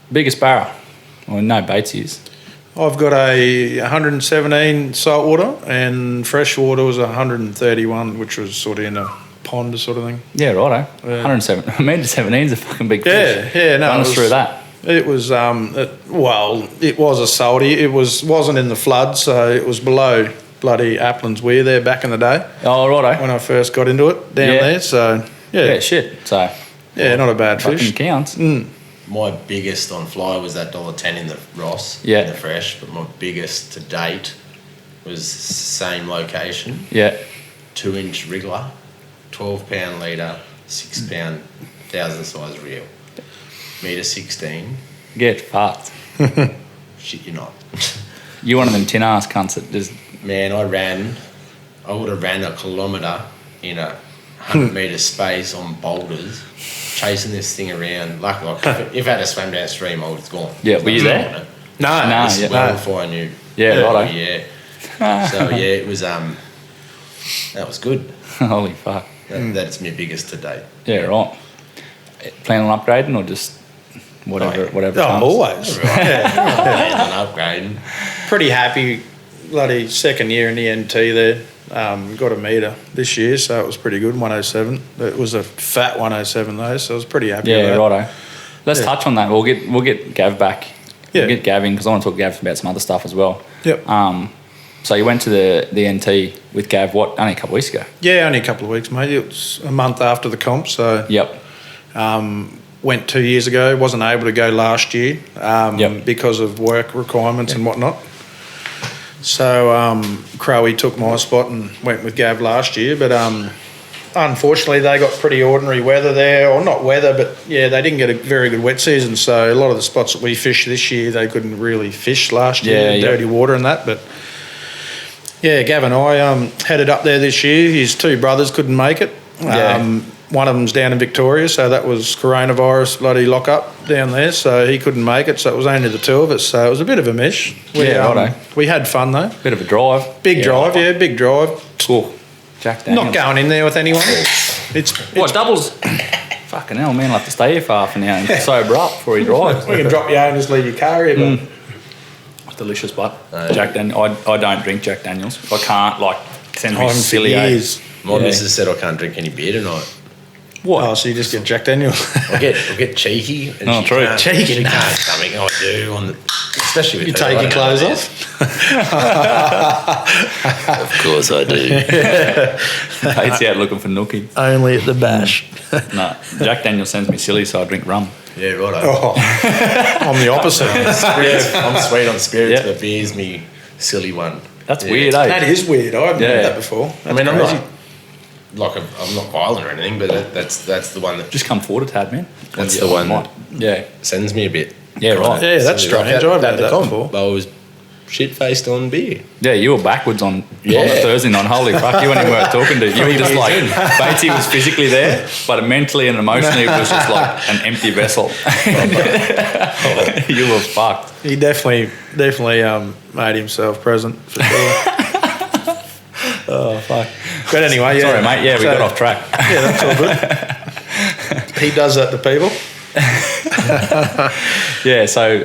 Biggest barra? Well, no Batesies. I've got a 117 saltwater, and freshwater was 131, which was sort of in a pond sort of thing. Yeah, righto. 107. I mean, 17 is a fucking big fish. Yeah, no. Run us through that. It was it was a salty. It wasn't in the flood, so it was below bloody Applin's Weir there back in the day. Oh, righto. When I first got into it down there, so yeah, shit. So not a bad fucking fish. Counts. My biggest on fly was that $1.10 in the Ross, in the fresh, but my biggest to date was same location. Yeah. 2-inch wriggler, 12-pound leader, 6-pound 1,000 size reel. Metre 16. Get fucked. Shit, you're not. You one of them tin ass cunts that just... Man, I would have ran a kilometre in a 100-metre space on boulders, chasing this thing around. Like if I had to swim downstream, I would have gone. Yeah, were you there? No. Well before I knew. Yeah, righto. Yeah. So, it was... that was good. Holy fuck. That's my biggest to date. Yeah, right. Plan on upgrading or just... Whatever comes. Always. Plan on upgrading. Pretty happy, bloody second year in the NT there. Got a metre this year, so it was pretty good, 107. It was a fat 107 though, so I was pretty happy with that. Righto. Let's touch on that. We'll get Gav back. Yeah. We'll get Gav in because I want to talk to Gav about some other stuff as well. Yep. So you went to the NT with Gav, only a couple of weeks ago? Yeah, only a couple of weeks, mate. It was a month after the comp, so... Yep. Went 2 years ago, wasn't able to go last year because of work requirements and whatnot. So Crowie took my spot and went with Gav last year, but unfortunately they got pretty ordinary weather there, or not weather, but they didn't get a very good wet season, so a lot of the spots that we fished this year they couldn't really fish last year, dirty water and that, but Gav and I headed up there this year. His 2 brothers couldn't make it. One of them's down in Victoria, so that was coronavirus bloody lock-up down there, so he couldn't make it, so it was only the 2 of us, so it was a bit of a mish. We had fun, though. Bit of a drive. Big drive. Cool. Jack Daniels. Not going in there with anyone. What, doubles? Fucking hell, man, I'll have to stay here for half an hour and sober up before he drives. We can drop you out and just leave your car here, but... Delicious, but Jack Daniels. I don't drink Jack Daniels. I can't, send me silly years. My missus said I can't drink any beer tonight. What? Oh, so you just get Jack Daniels? I'll get cheeky. And true. Cheeky. Can't something I do especially with you take your clothes off. Of course I do. Kate's out looking for nookie. Only at the bash. No, Jack Daniels sends me silly, so I drink rum. Yeah, right. I'm the opposite. I'm sweet on spirits, but beer's me silly one. That's weird, eh? That is weird. I haven't heard that before. That's crazy. I'm not violent or anything, but that's the one that just come forward a tad, man. That's the one that sends me a bit. Yeah, right. Yeah, that's strange. I've had that before. I was shit-faced on beer. Yeah, you were backwards on the Thursday night. Holy fuck, you weren't even worth talking to. You were just like, Batesy was physically there, but mentally and emotionally it was just like an empty vessel. You were fucked. He definitely made himself present, for sure. Oh, fuck. But anyway, Sorry, mate. Yeah, we got off track. Yeah, that's all good. He does that to people. Yeah, so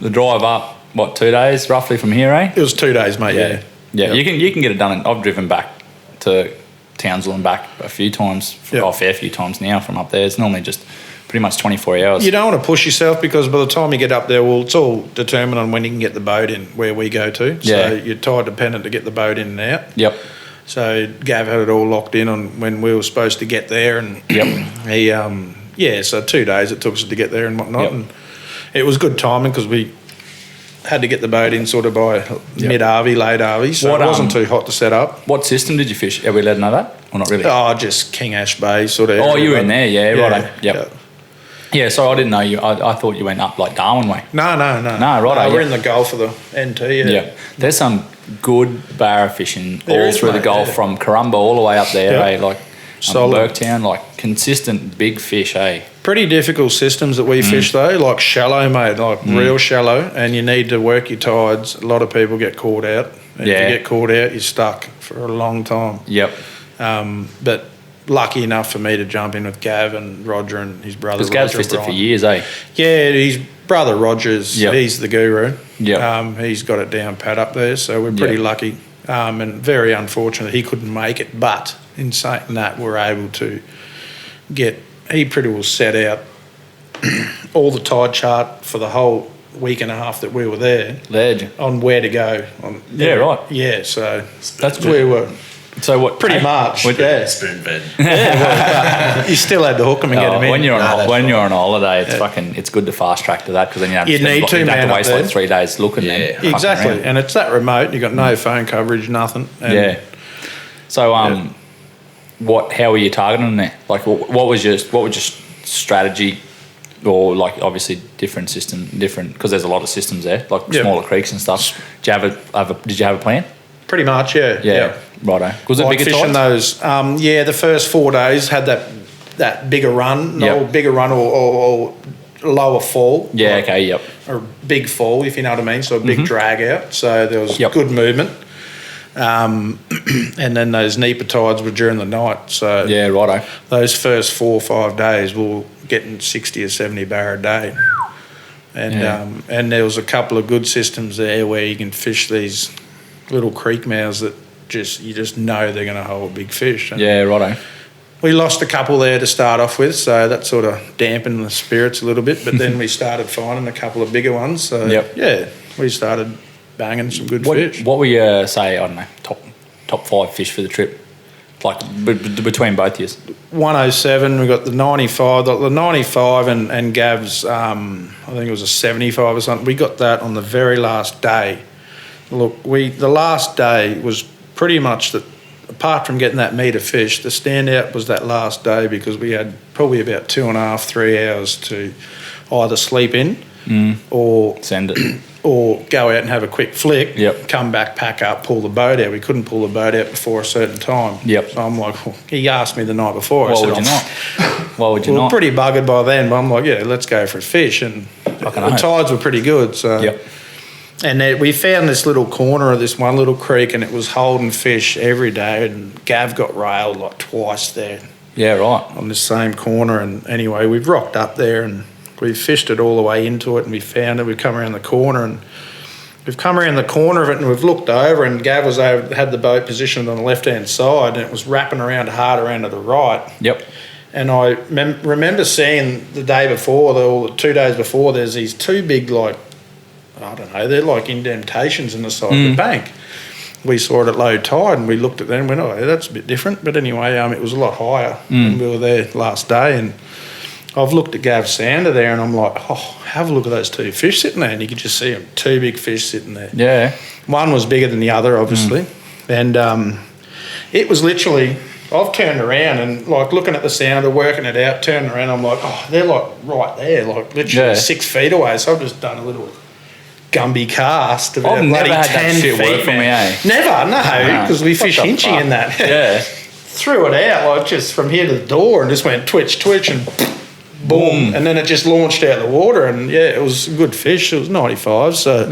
the drive up, 2 days roughly from here, eh? It was 2 days, mate, yeah. Yeah, you can get it done. I've driven back to Townsville and back a few times, a fair few times now from up there. It's normally just pretty much 24 hours. You don't want to push yourself because by the time you get up there, it's all determined on when you can get the boat in where we go to. So you're tide dependent to get the boat in and out. Yep. So Gav had it all locked in on when we were supposed to get there, and he so 2 days it took us to get there and whatnot, and it was good timing because we had to get the boat in sort of by mid-Arvey, late Arvey, so it wasn't too hot to set up. What system did you fish? Are we allowed to know that? Or not really? Oh, just King Ash Bay sort of. Oh, you were in there, yeah, right. Yep. Yeah. Yeah, so I didn't know you. I thought you went up like Darwin way. No. No, right. We're in the Gulf of the NT, Yeah. There's some good barra fishing There all is, through the mate, Gulf from Corumba all the way up there, Yeah. Like Solid. Burketown, like consistent big fish, Pretty difficult systems that we fish though, like shallow, mate, like real shallow, and you need to work your tides. A lot of people get caught out. And if you get caught out, you're stuck for a long time. Yep. But lucky enough for me to jump in with Gav and Roger and his brother. Because Gav's fished it for years, Yeah, his brother Roger's, he's the guru. Yep. He's got it down pat up there, so we're pretty lucky. And very unfortunate he couldn't make it, but in saying that, we're able to he pretty well set out all the tide chart for the whole week and a half that we were there. Ledge. On where to go. Right. Yeah, so that's we were so what pretty much. Spoon fed. You still had to hook them and get them in. When you're on holiday, it's good to fast track to that because then you don't have to waste like 3 days looking. Yeah, exactly. And it's that remote. You got no phone coverage, nothing. And So how were you targeting them there? Like what was your strategy? Or like obviously different because there's a lot of systems there, like smaller creeks and stuff. Did you have a plan? Pretty much, yeah. Righto. Was it bigger fishing tides? those? The first 4 days had that bigger run, bigger run or lower fall. Yeah, okay, yep. Or big fall, if you know what I mean. So a big drag out. So there was good movement. And then those Nipa tides were during the night. So yeah, righto. Those first 4 or 5 days we were getting 60 or 70 bar a day. And and there was a couple of good systems there where you can fish these little creek mouths that you just know they're going to hold big fish. And righto. we lost a couple there to start off with, so that sort of dampened the spirits a little bit. But then we started finding a couple of bigger ones. So we started banging some good fish. What were your I don't know, top 5 fish for the trip? Like between both years? 107, we got the 95. The 95 and Gav's, I think it was a 75 or something. We got that on the very last day. Look, the last day was pretty much that. Apart from getting that meter fish, the standout was that last day because we had probably about 2.5, 3 hours to either sleep in or send it, or go out and have a quick flick. Come back, pack up, pull the boat out. We couldn't pull the boat out before a certain time. So I'm like, he asked me the night before. Why would you not? We were pretty buggered by then, but I'm like, let's go for a fish, and the tides were pretty good. So. And we found this little corner of this one little creek, and it was holding fish every day. And Gav got railed like twice there. Yeah, right. On this same corner. And anyway, we've rocked up there and we've fished it all the way into it, and we found it. We've come around the corner, and we've come around the corner of it, and we've looked over, and Gav had the boat positioned on the left-hand side, and it was wrapping around hard around to the right. And I remember seeing the day before, or 2 days before, there's these two big, like, I don't know, they're like indentations in the side of the bank. We saw it at low tide, and we looked at them and went, that's a bit different. But anyway, it was a lot higher when we were there last day. And I've looked at Gav's sounder there, and I'm like, have a look at those two fish sitting there. And you could just see them, two big fish sitting there. Yeah. One was bigger than the other, obviously. And it was literally, I've turned around and like looking at the sounder, working it out, turning around, I'm like, they're like right there, like literally 6 feet away. So I've just done a little Gumby cast about bloody 10 feet. Work for me, Never, no, because we fish hinchy in that. Threw it out like just from here to the door and just went twitch, and boom, and then it just launched out of the water, and it was a good fish. It was 95, so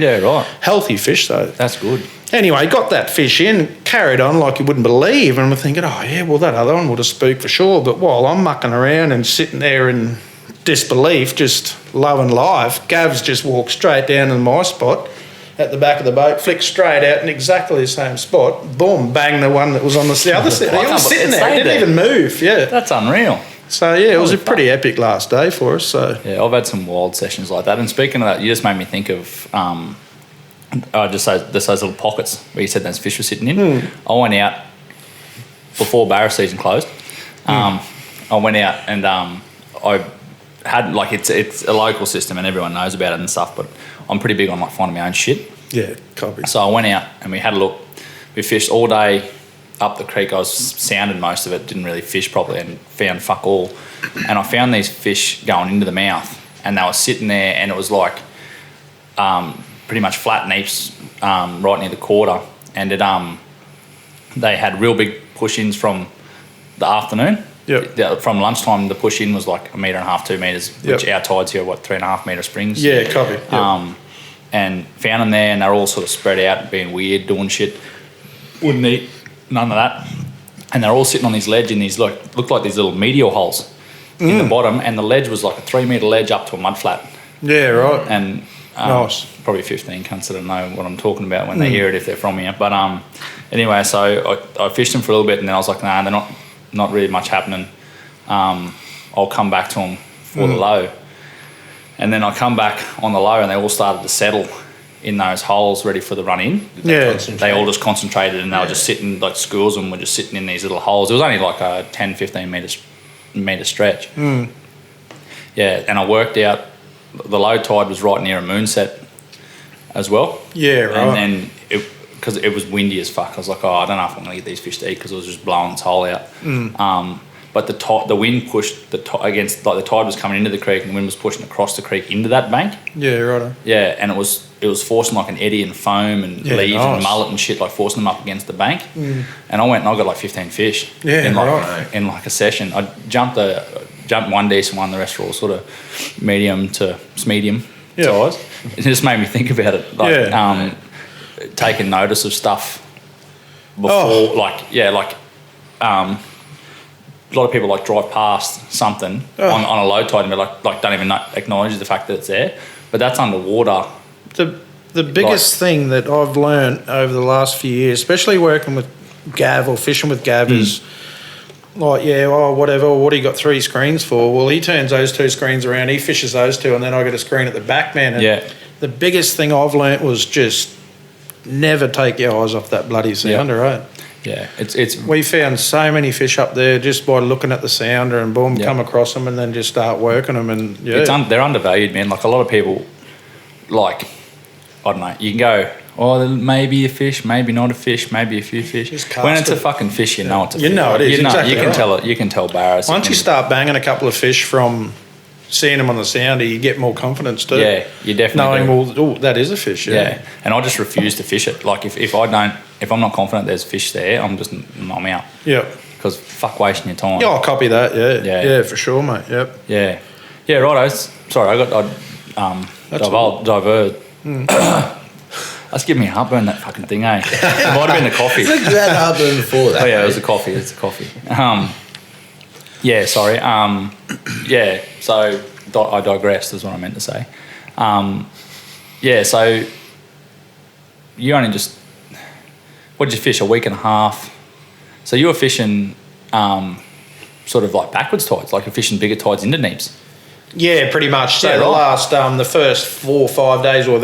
healthy fish though. That's good. Anyway, got that fish in, carried on like you wouldn't believe, and we're thinking, that other one would have spooked for sure. But while I'm mucking around and sitting there in disbelief, just loving life, Gav's just walked straight down to my spot at the back of the boat, flicked straight out in exactly the same spot, boom, bang the one that was on the other side. He was sitting there, he didn't even move. That's unreal. So it was a pretty epic last day for us. So I've had some wild sessions like that. And speaking of that, you just made me think of just those little pockets where you said those fish were sitting in. I went out before barra season closed. I went out and had like it's a local system and everyone knows about it and stuff. But I'm pretty big on like finding my own shit. Yeah, copy. So I went out and we had a look. We fished all day up the creek. I was sounded most of it, didn't really fish properly, and found fuck all. And I found these fish going into the mouth, and they were sitting there, and it was like pretty much flat neeps right near the quarter, and it they had real big push-ins from the afternoon. Yep. From lunchtime, the push-in was like 1.5 meters, 2 meters, which our tides here are 3.5 meter springs. Yeah, copy. Yep. And found them there, and they're all sort of spread out, being weird, doing shit. Wouldn't eat none of that. And they're all sitting on this ledge in these looked like these little meteor holes in the bottom, and the ledge was like a 3 meter ledge up to a mud flat. Yeah, right. And nice. Probably 15 cunts that know what I'm talking about when they hear it if they're from here. But anyway, so I fished them for a little bit, and then I was like, nah, they're not really much happening. I'll come back to them for the low. And then I come back on the low, and they all started to settle in those holes ready for the run in. Yeah. They all just concentrated, and they were just sitting, like schools of them were just sitting in these little holes. It was only like a 10, 15 metre stretch. Yeah, and I worked out the low tide was right near a moonset as well. Yeah, right. And then because it was windy as fuck, I was like, oh, I don't know if I'm going to get these fish to eat, because it was just blowing this hole out. But the wind pushed against, like the tide was coming into the creek, and the wind was pushing across the creek into that bank. Yeah, right. Yeah, and it was forcing like an eddy and foam and leaves and mullet and shit, like forcing them up against the bank. And I went and I got like 15 fish in like a session. I jumped one decent one, the rest were all sort of medium to medium size. It just made me think about it, like taking notice of stuff before, a lot of people like drive past something on a low tide and be like don't even acknowledge the fact that it's there, but that's underwater. The biggest thing that I've learned over the last few years, especially working with Gav or fishing with Gav, is like, whatever, what do you got 3 screens for? Well, he turns those 2 screens around, he fishes those 2, and then I get a screen at the back, man. And the biggest thing I've learnt was just never take your eyes off that bloody sounder, right? Yeah, it's. We found so many fish up there just by looking at the sounder, and boom, come across them, and then just start working them, and they're undervalued, man. Like a lot of people, like I don't know, you can go, oh, maybe a fish, maybe not a fish, maybe a few fish. When it's a fucking fish, you know it's a fish. You know it is. Exactly you can tell it. You can tell barrows. Once you start banging a couple of fish from seeing them on the sounder, you get more confidence too. Yeah, you definitely knowing, well, that is a fish. Yeah, and I just refuse to fish it. Like if I'm not confident there's fish there, I'm out. Yeah. Because fuck wasting your time. Yeah, I'll copy that. Yeah, for sure, mate. Yep. Yeah, righto. Sorry, I diverted. That's giving me heartburn, that fucking thing, eh? It might have been the coffee. You had heartburn before that. Oh yeah, it was the coffee. It's the coffee. Yeah, sorry. Yeah, so I digressed is what I meant to say. Yeah, so you only just... What did you fish, a week and a half? So you were fishing sort of like backwards tides, like you're fishing bigger tides into neeps. Yeah, pretty much. So the first 4 or 5 days we were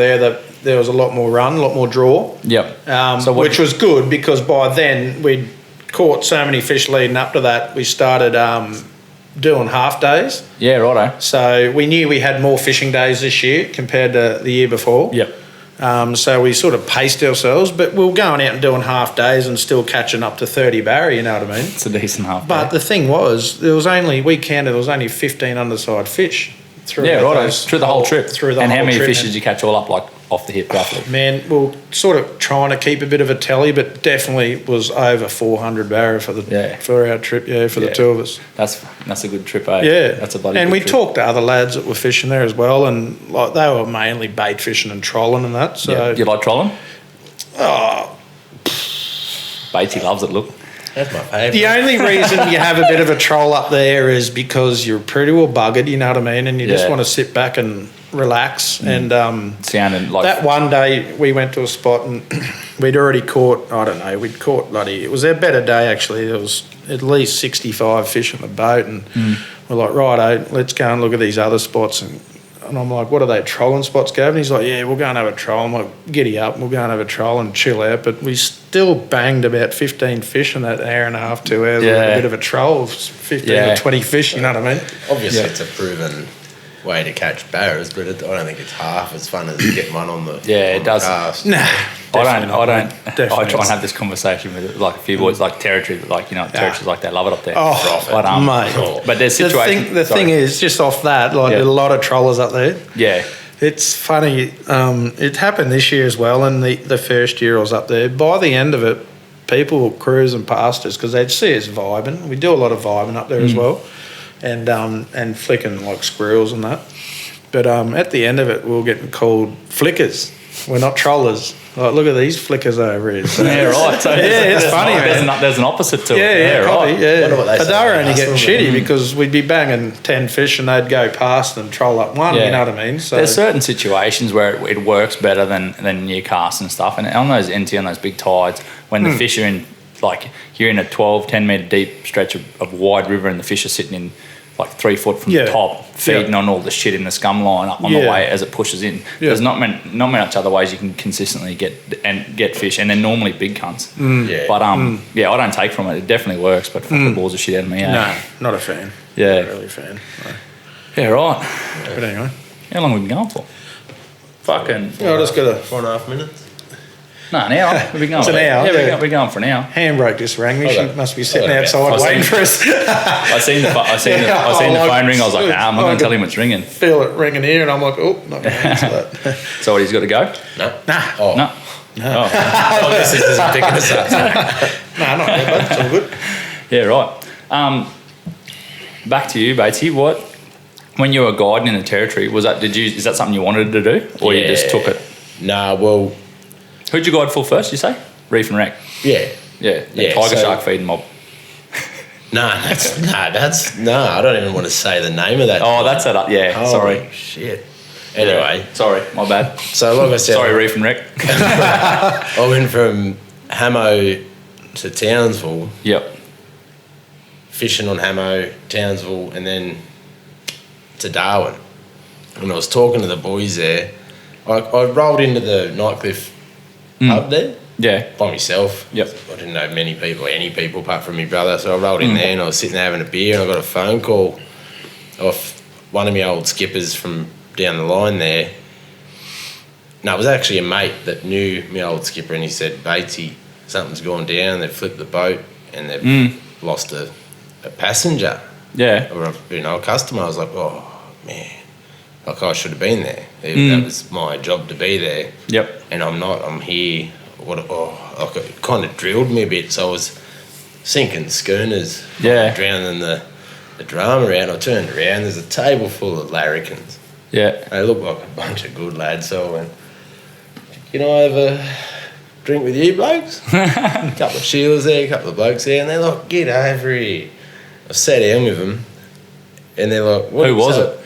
there was a lot more run, a lot more draw. Yep. Which was good, because by then we'd caught so many fish leading up to that, we started doing half days. Yeah, righto. So we knew we had more fishing days this year compared to the year before. Yep. So we sort of paced ourselves, but we were going out and doing half days and still catching up to 30 barra, you know what I mean? It's a decent half day. But the thing was, there was only 15 underside fish through the whole trip. And how many fish did you catch all up, like off the hip roughly? Man, we were sort of trying to keep a bit of a tally, but definitely was over 400 barra for our trip, for the 2 of us. That's a good trip, eh? Yeah. That's a bloody And good we trip. talked to other lads that were fishing there as well, and like they were mainly bait fishing and trolling and that. So yeah. You like trolling? Oh, Batesy loves it, look. That's my favourite. The only reason you have a bit of a troll up there is because you're pretty well buggered, you know what I mean, and you just want to sit back and relax. And sounded like that one day we went to a spot and we'd already caught, it was a better day actually. There was at least 65 fish in the boat, and we're like, righto, let's go and look at these other spots. And I'm like, what are they, trolling spots, Gavin? He's like, yeah, we'll go and have a troll. I'm like, giddy up, we'll go and have a troll and chill out. But we still banged about 15 fish in that hour and a half, 2 hours with a bit of a troll, 15 or 20 fish, you know what I mean? Obviously it's a proven way to catch barras, but I don't think it's half as fun as getting one on the it does. cast. Nah, I don't. Definitely I try and have this conversation with like a few boys, like territory, territories like they love it up there. Oh, mate. But there's situations. The thing is, just off that, like a lot of trollers up there. Yeah. It's funny. It happened this year as well, and the first year I was up there. By the end of it, people were cruising past us because they'd see us vibing. We do a lot of vibing up there as well, and flicking like squirrels and that. But at the end of it, we were getting called flickers. We're not trollers. Like, look at these flickers over here. So, Yeah, right. So it's funny, man. There's an opposite to it. Yeah, Right. yeah. Wonder what they But say they were about only us, getting wasn't shitty because we'd be banging 10 fish and they'd go past and troll up one, you know what I mean? So There's certain situations where it works better than your cast and stuff. And on those NT, on those big tides, when the fish are in, like, you're in a 12, 10 metre deep stretch of wide river and the fish are sitting in like 3 foot from the top, feeding on all the shit in the scum line up on the way as it pushes in. There's not much other ways you can consistently get fish, and they're normally big cunts. But I don't take from it. It definitely works, but fuck the balls of shit out of me. no, not a fan. Yeah. Not really a fan. No. Yeah, right. But anyway. How long have we been going for? Fucking. I just got a 4.5 minutes. No, an hour. We've been going. It's an hour, Yeah, we're going for an hour. handbrake just rang me. Okay. She must be sitting Okay. outside waiting for us. I seen the phone ring. I was like, I'm not going to tell him it's ringing. Feel it ringing here, and I'm like, oh, not going to answer that. So what, he's got to go? No. Nah. Oh. No. Oh, this isn't picking us up. Nah, not good, bud. It's all good. Yeah, right. Back to you, Batesy. What, when you were guiding in the territory, is that something you wanted to do, or you just took it? Nah, well, Who'd you guide for first? You say Reef and Wreck. yeah. Yeah, Yeah, tiger so- shark feeding mob. I don't even want to say the name of that. Oh, that's it. Yeah, Holy sorry. shit. Anyway, Sorry, my bad. so like I said, Sorry, Reef and Wreck. I went from Hamo to Townsville, Yep. fishing on Hamo, Townsville, and then to Darwin. When I was talking to the boys there, I rolled into the Nightcliff pub there Yeah. by myself. Yep. I didn't know any people apart from my brother, so I rolled in there and I was sitting there having a beer and I got a phone call off one of my old skippers from down the line there. No, it was actually a mate that knew my old skipper, and he said, Batesy, something's gone down, they've flipped the boat and they've lost a passenger Yeah. or a customer. I was like, oh man, like I should have been there. That was my job to be there. Yep. And I'm not, I'm here. It kind of drilled me a bit, so I was sinking schooners, drowning the drama out. I turned around, there's a table full of larrikins. Yeah. They look like a bunch of good lads, so I went, can I have a drink with you blokes? A couple of Sheilas there, a couple of blokes there, and they're like, get over here. I sat down with them, and they're like, Who was it?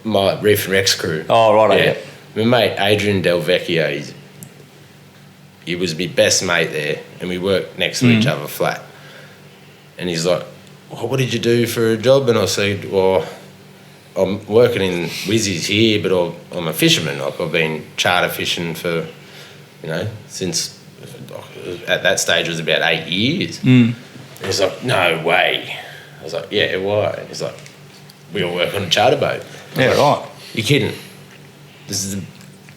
My Reef and Rex crew. Oh, right. Yeah. My mate Adrian Del Vecchio, he was my best mate there, and we worked next to each other flat. And he's like, well, what did you do for a job? And I said, well, I'm working in Wizzies here, but I'm a fisherman. Like, I've been charter fishing for, since at that stage it was about 8 years. And he's like, no way. I was like, yeah, why? He's like, we all work on a charter boat. Yeah, right. You're kidding.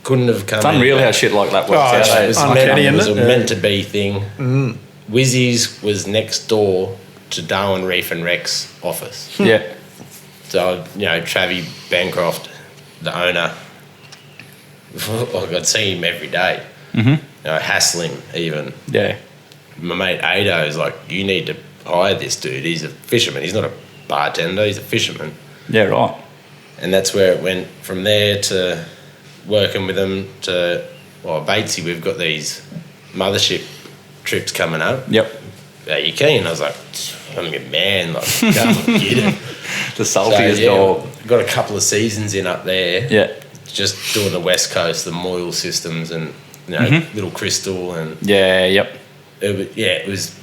Couldn't have come. It's unreal how shit like that works out. it's It was, uncanny, it was a isn't it? meant to be thing. Wizzies was next door to Darwin Reef and Rex office. Yeah. So, Travi Bancroft, the owner, I'd see him every day. Hassle him even. Yeah. My mate Ado's like, you need to hire this dude. He's a fisherman. He's not a bartender. He's a fisherman. Yeah, right. And that's where it went from there to working with them to, Batesy, we've got these mothership trips coming up. Yep. Are you keen? I was like, I'm a man, like, come and get it. The saltiest dog. Got a couple of seasons in up there. Yeah. Just doing the West Coast, the Moyle systems and, Little Crystal and... Yeah, yep. It was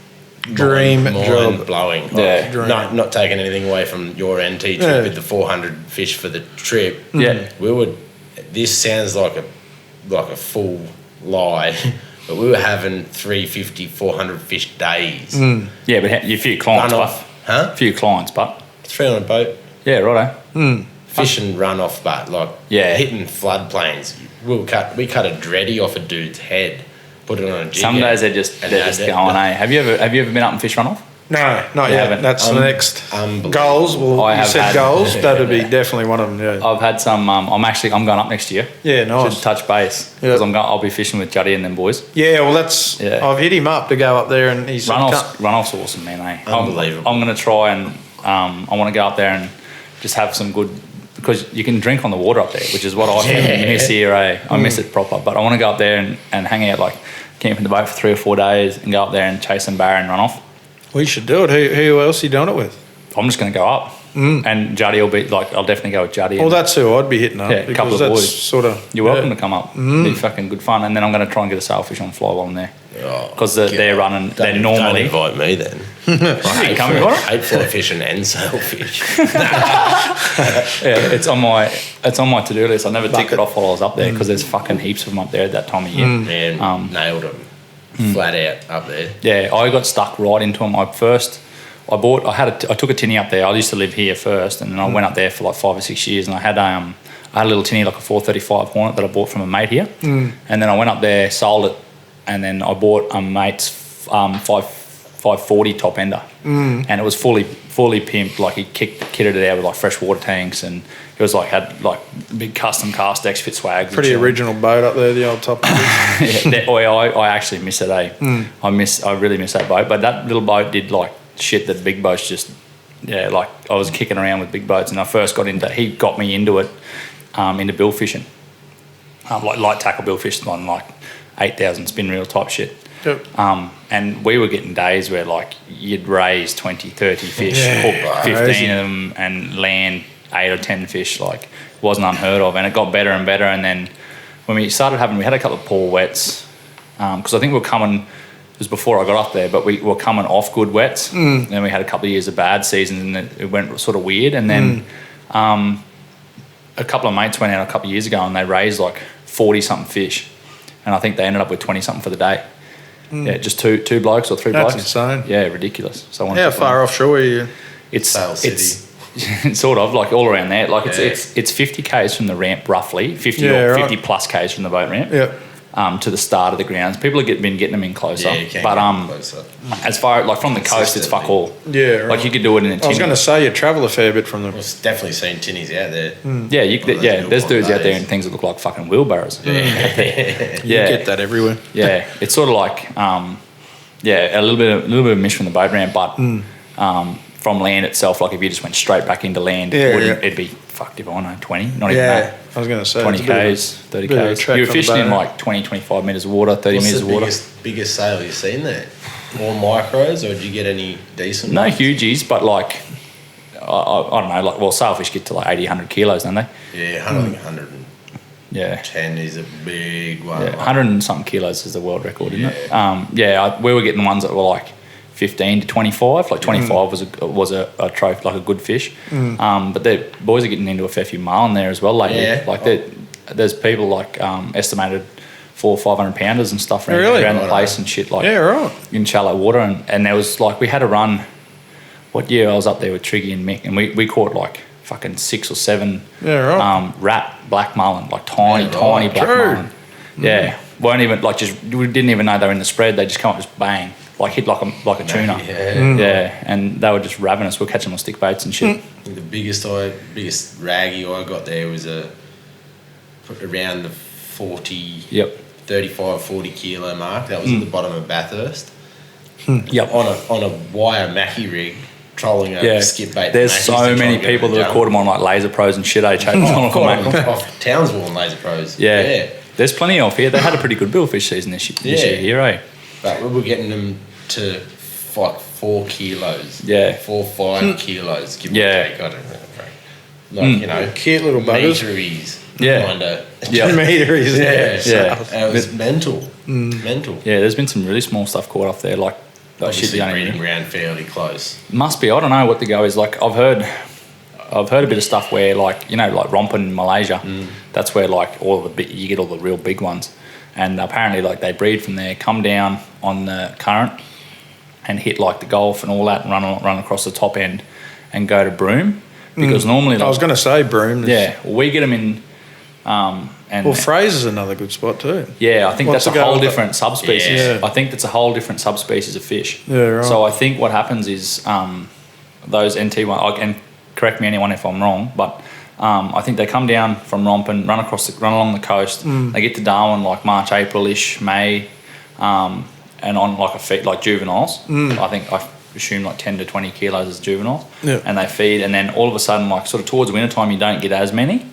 Dream job. blowing. Yeah. Dream. Not taking anything away from your NT trip with the 400 fish for the trip. Yeah. This sounds like a full lie, but we were having 350, 400 fish days. Yeah, but a few clients, Run but. off. Huh? A few clients, but. 300 boat. Yeah, righto. fishing runoff, but like hitting floodplains. We cut a dready off a dude's head, put it on a jig. Some days they're just going. Have you ever been up and fish runoff? No, not yet. Haven't. That's the next goals. Well, you said goals. That'd be definitely one of them. Yeah. I've had some. I'm going up next year. Yeah, nice. Should touch base because I'll be fishing with Juddy and them boys. Yeah, well, I've hit him up to go up there, and he's runoff's awesome, man. Unbelievable. I'm going to try and I want to go up there and just have some good, because you can drink on the water up there, which is what I miss here. I miss it proper, but I want to go up there and hang out, like camp in the boat for 3 or 4 days and go up there and chase some barra and run off. We should do it. Who else are you doing it with? I'm just going to go up. And Juddy will be, like, I'll definitely go with Juddy. Well, that's who I'd be hitting up. Yeah, a couple of boys. Sort of, you're welcome to come up. It'll be fucking good fun. And then I'm going to try and get a sailfish on fly while I'm there. Because they're running, they're normally... Don't invite me then. I hate fly fishing and sailfish. Yeah, it's on my to-do list. I never ticked it off while I was up there because there's fucking heaps of them up there at that time of year. Man, nailed them. Flat out up there. Yeah, I got stuck right into them. I took a tinny up there. I used to live here first, and then I went up there for like 5 or 6 years, and I had a little tinny, like a 435 Hornet that I bought from a mate here, and then I went up there, sold it, and then I bought a mate's 540 top ender, and it was fully pimped. Like he kitted it out with like fresh water tanks, and it was like had like big custom cast decks, fit swags. Pretty original boat up there, the old top. I actually miss it. I really miss that boat. But that little boat did like shit that big boats just. Yeah, like I was kicking around with big boats, and I first got into. He got me into it, into bill fishing, like light tackle bill fishing on like 8,000 spin reel type shit. Yep. And we were getting days where like you'd raise 20, 30 fish, hook 15 of them, and land 8 or 10 fish. Like it wasn't unheard of, and it got better and better. And then when we had a couple of poor wets, because I think we were coming. It was before I got up there, but we were coming off good wets. And then we had a couple of years of bad seasons, and it went sort of weird. And then a couple of mates went out a couple of years ago, and they raised like 40-something fish, and I think they ended up with 20-something for the day. Yeah, just two blokes or three blokes. That's insane. Yeah, ridiculous. So how far offshore are you? It's sort of like all around there. Like it's 50 k's from the ramp roughly, 50 or 50 plus k's from the boat ramp. Yeah. To the start of the grounds, people have been getting them in closer. Yeah, you can but get closer. As far like from the coast, it's fuck all. Yeah, right. Like you could do it in a tinny. I was going to say you travel a fair bit from them. I've definitely seen tinnies out there. Yeah, there's dudes out there in things that look like fucking wheelbarrows. You get that everywhere. Yeah, it's sort of like a little bit of mish from the boat ramp, but from land itself, like if you just went straight back into land, it'd be fucked if I know 20, not even that. I was going to say 20 k's, 30 k's. You were fishing in like 20, 25 metres of water, 30 metres of water. What's the biggest sale you've seen there? More micros, or did you get any decent No ones? hugies, but like I don't know, like sailfish get to like 80, 100 kilos, don't they? Yeah, 110 is a big one. Yeah, 100 and something kilos is the world record, isn't it? We were getting ones that were like 15 to 25. Like 25 was a trophy, like a good fish. But the boys are getting into a fair few marlin there as well lately. Yeah. Like there's people like estimated 400 or 500 pounders and stuff around the place and shit, like in shallow water. And there was like, we had a run. What year I was up there with Triggy and Mick, and we caught like fucking 6 or 7 rat black marlin, like tiny black marlin. Yeah, weren't even like we didn't even know they were in the spread. They just come up, just bang, like hit like a tuna. Yeah, and they were just ravenous. We were catching on stick baits and shit. The biggest raggy I got there was around the 35, 40 kilo mark. That was at the bottom of Bathurst. On a wire Mackie rig, trolling a skip bait. There's so many people that have caught them on like Laser Pros and shit. Chasing off Townsville and Laser Pros. Yeah. There's plenty off here. They had a pretty good billfish season this year here, eh? But we were getting them to like 4 kilos. 4 or 5 kilos. Give or take. I don't know. Like, cute little buggers. Meteries. Meteries. It was mental. Mental. Yeah, there's been some really small stuff caught off there. Like obviously breeding ground fairly close. Must be. I don't know what the go is. Like I've heard a bit of stuff where like like Rompen in Malaysia. That's where like you get all the real big ones, and apparently like they breed from there, come down on the current, and hit like the Gulf and all that, and run across the top end, and go to Broome. because normally I was going to say broom. we get them in. And Well, Fraser's another good spot too. Yeah, I think What's that's the a go whole with different subspecies. Yeah. I think that's a whole different subspecies of fish. Yeah, right. So I think what happens is those NT1, and correct me anyone if I'm wrong, but I think they come down from Romp and run along the coast. They get to Darwin like March, April-ish, May, and on like juveniles. I assume like 10 to 20 kilos as juveniles. Yeah. And they feed, and then all of a sudden, like sort of towards winter time, you don't get as many,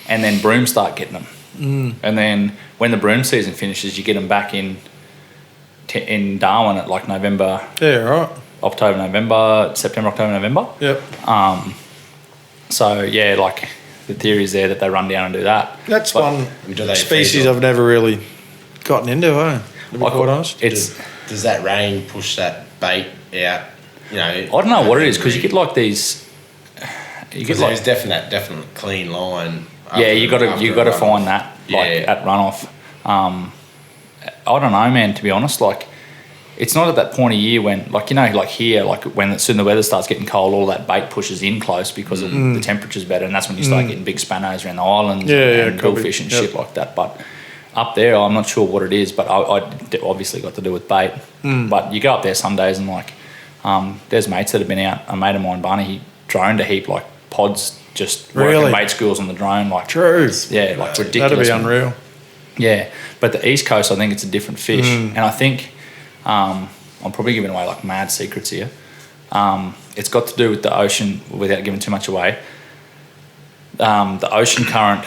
and then brooms start getting them. And then when the broom season finishes, you get them back in Darwin at like November. Yeah, right. October, November, September, October, November. Yep. So yeah, like the theory is there that they run down and do that. That's But one species I've never really gotten into, To be quite honest. Does that rain push that bait out? You know, I don't know what it is because you get like these. You get like there's definitely clean line. Yeah, you got to find that at runoff. I don't know, man. To be honest, like it's not at that point of year when, like like here, like when soon the weather starts getting cold, all that bait pushes in close because of the temperature's better, and that's when you start getting big spanos around the islands and billfish and shit like that. But up there, I'm not sure what it is, but I obviously got to do with bait. But you go up there some days and like there's mates that have been out. A mate of mine, Barney, he droned a heap like pods. Just working bait schools on the drone, like true, yeah, like ridiculous. That'd be unreal. Yeah, but the East Coast, I think it's a different fish, and I think I'm probably giving away like mad secrets here. It's got to do with the ocean, without giving too much away. The ocean current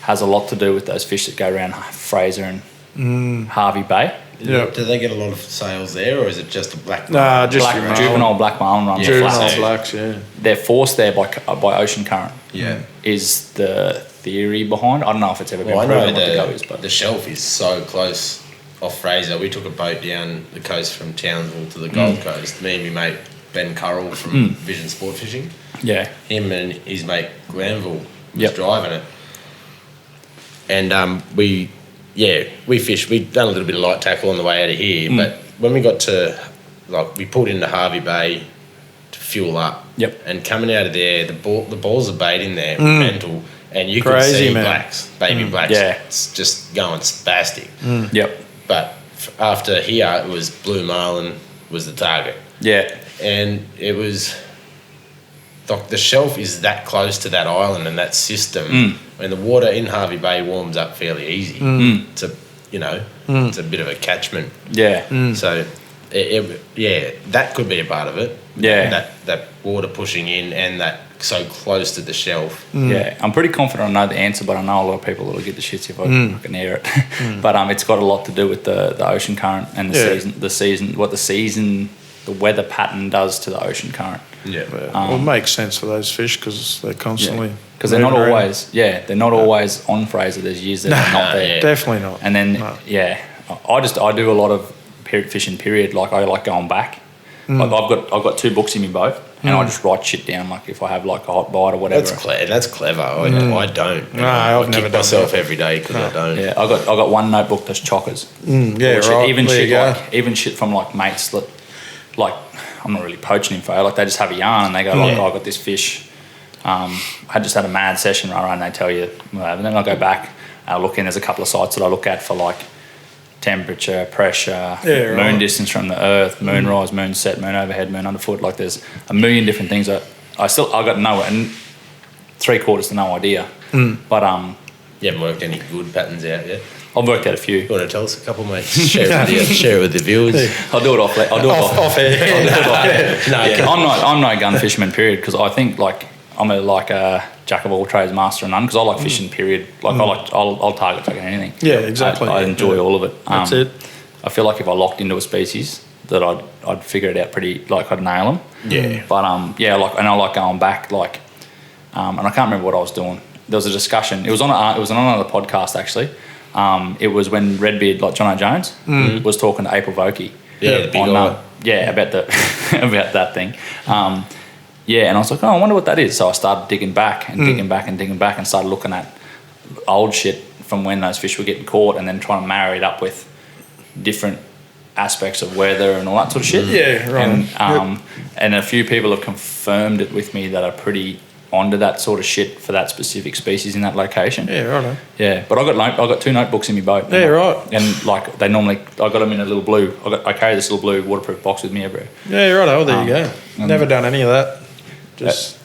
has a lot to do with those fish that go around Fraser and Harvey Bay. Yeah. Do they get a lot of sales there, or is it just a black? Nah, just juvenile black marlin runs. Juvenile blacks, yeah. They're forced there by ocean current. Yeah, is the theory behind. I don't know if it's ever been proven what the go is, but the shelf is so close off Fraser. We took a boat down the coast from Townsville to the Gold Coast. Me and my mate Ben Currell from Vision Sport Fishing. Yeah, him and his mate Glanville was Yep. driving it, and we fished. We'd done a little bit of light tackle on the way out of here, but when we got to, like, we pulled into Harvey Bay to fuel up. Yep. And coming out of there, the balls of bait in there were mental, and you could Crazy, see man. blacks, baby blacks, Yeah. just going spastic. Yep. But after here, it was blue marlin was the target, Yeah. and it was. Like the shelf is that close to that island and that system, and the water in Harvey Bay warms up fairly easy. It's a bit of a catchment. Yeah. So, that could be a part of it. Yeah. That water pushing in and that so close to the shelf. Yeah. I'm pretty confident I know the answer, but I know a lot of people that'll get the shits if I can hear it. But it's got a lot to do with the ocean current and the weather pattern does to the ocean current. Yeah. Well, it makes sense for those fish because they're constantly... Because they're not always on Fraser. There's years that they're not there. Yeah. Definitely not. And then, I do a lot of fishing period. Like, I like going back. Like, I've got 2 books in my boat, and I just write shit down. Like, if I have like a hot bite or whatever. That's clever. I don't. No, I've I never kick done myself that. every day because I don't. Yeah, I got one notebook that's chockers. Yeah, Shit, right. Even there shit you go. even shit from like mates that, like, I'm not really poaching info. Like, they just have a yarn and they go like, I got this fish. I just had a mad session, right? And they tell you, and then I go back. I look in. There's a couple of sites that I look at for like temperature, pressure, moon distance from the earth, moon rise, moon set, moon overhead, moon underfoot. Like, there's a million different things that I got no, and 3/4 to no idea. But You haven't worked any good patterns out yet. I've worked out a few. You want to tell us a couple, mate? Share it with the viewers. I'll do it off. I'll do it off air. I'm no gun fisherman, period, because I think like I'm a jack of all trades, master of none, because I like fishing, period. Like I'll target fucking anything. Yeah, exactly. I enjoy all of it. That's it. I feel like if I locked into a species, that I'd figure it out pretty, like I'd nail them. Yeah. But and I like going back, like, and I can't remember what I was doing. There was a discussion. It was on another podcast actually. It was when Redbeard, like John O'Jones, was talking to April Vokey. Yeah, the big guy. About about that thing. And I was like, I wonder what that is. So I started digging back and digging back and digging back and started looking at old shit from when those fish were getting caught and then trying to marry it up with different aspects of weather and all that sort of shit. Yeah, right. And a few people have confirmed it with me that are pretty onto that sort of shit for that specific species in that location. Yeah, right. Yeah, but I got 2 notebooks in my boat. Yeah, right. And like they normally, I got them in a little blue. I carry this little blue waterproof box with me everywhere. Yeah, right. Oh, there you go. Never done any of that. Just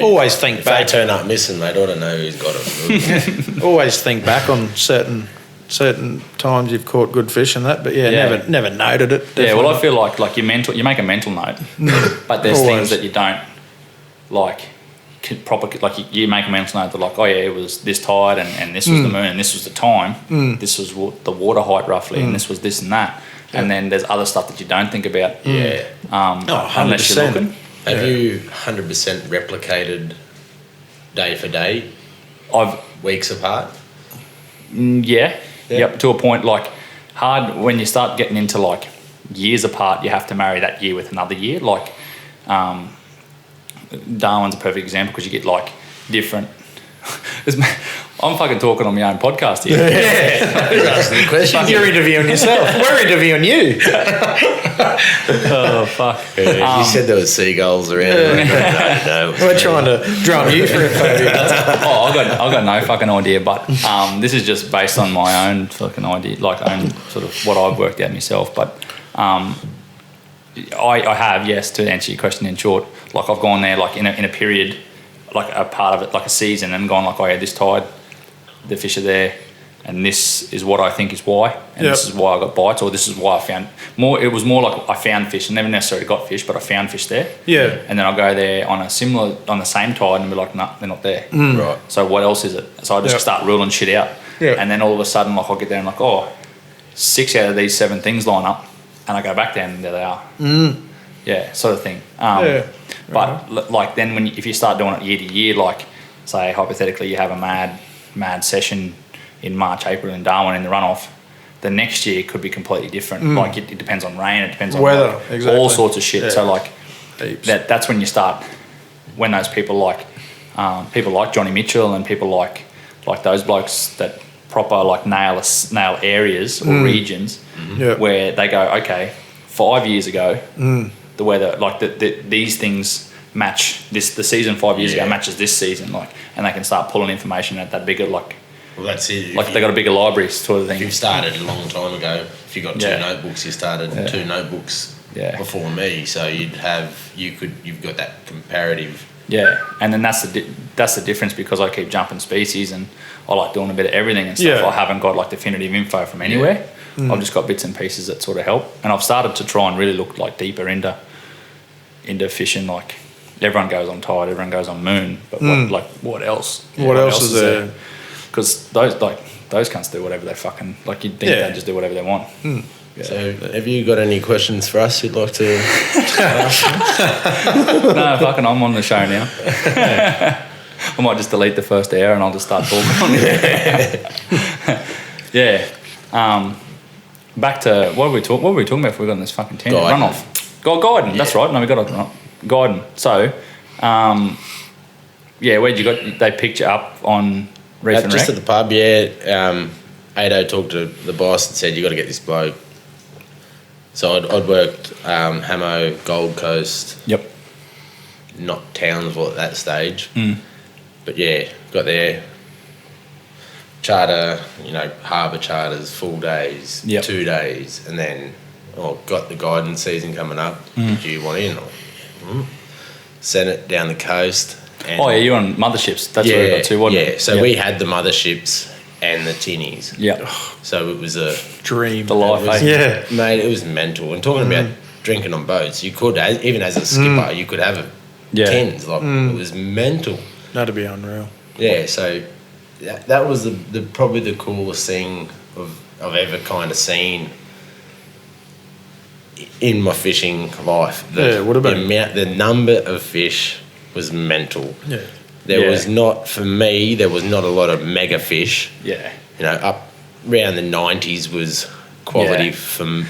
always think back. If they turn up missing, mate, I don't know who's got them. Always think back on certain times you've caught good fish and that, but never noted it. Definitely. Yeah, well, I feel like you make a mental note, but there's things that you don't like. You make a mental note that like, oh yeah, it was this tide and this was the moon and this was the time, this was the water height roughly, and this was this and that, and then there's other stuff that you don't think about. Unless you're looking. Have you 100% replicated day for day? Weeks apart. Yep, to a point. Like hard when you start getting into like years apart, you have to marry that year with another year. Like Darwin's a perfect example because you get like different. I'm fucking talking on my own podcast here. You're asking the question. You're interviewing yourself. We're interviewing you. Oh fuck! You said there were seagulls around. No. We're trying to drum you for info. I got no fucking idea, but this is just based on my own fucking idea, like own sort of what I've worked out myself. But I have, yes, to answer your question in short, like I've gone there like in a period, like a part of it, like a season, and gone like, oh yeah, this tide, the fish are there, and this is what I think is why, and this is why I got bites, or this is why I found more. It was more like I found fish, and never necessarily got fish, but I found fish there. Yeah. And then I'll go there on the same tide and be like, nah, they're not there. Right. So what else is it? So I just start ruling shit out. Yeah. And then all of a sudden, like I'll get there and like, oh, 6 out of these 7 things line up, and I go back there and there they are. Yeah, sort of thing. But like then if you start doing it year to year, like say hypothetically you have a mad session in March, April in Darwin in the runoff, the next year could be completely different. Like it depends on rain, it depends on weather, like, all sorts of shit. So like that's when you start, when those people like Johnny Mitchell and people like those blokes that proper like nail areas or regions where they go, okay, 5 years ago the weather, like these things match this. The season 5 years ago matches this season, like, and they can start pulling information at that bigger, like. Well, that's it. Like they got a bigger library sort of thing. If you started a long time ago, if you got 2 notebooks, you started 2 notebooks before me, so you've got that comparative. Yeah, and then that's the difference, because I keep jumping species and I like doing a bit of everything and stuff. I haven't got like definitive info from anywhere. I've just got bits and pieces that sort of help, and I've started to try and really look like deeper into fishing. Like everyone goes on tide, everyone goes on moon, but what else? What else is there? Because those cunts do whatever they fucking like. You'd think they just do whatever they want. Yeah. So, have you got any questions for us you'd like to ask? No, fucking, I'm on the show now. I might just delete the first hour and I'll just start talking on it. Back to what were we talking about before we got on this fucking tangent? Runoff. Guiding. That's right. No, we got it. Guiding. So, where'd you got? They picked you up on Reef and just Rec? at the pub. Ado talked to the boss and said, you got to get this bloke. So I'd worked Hamo, Gold Coast. Yep. Not Townsville at that stage. But got there. Charter, harbour charters, full days, 2 days, and then got the guidance season coming up. Do you want in? Sent it down the coast. And you're on motherships. That's where we got to, wasn't it? So we had the motherships and the tinnies. Yeah. So it was a dream. The life, mate, it was mental. And talking about drinking on boats, you could, even as a skipper, you could have tens. It was mental. That'd be unreal. Yeah, so that was probably the coolest thing I've ever kind of seen in my fishing life. The number of fish was mental. Yeah. There was not a lot of mega fish. Yeah. Up around the 90s was quality for me.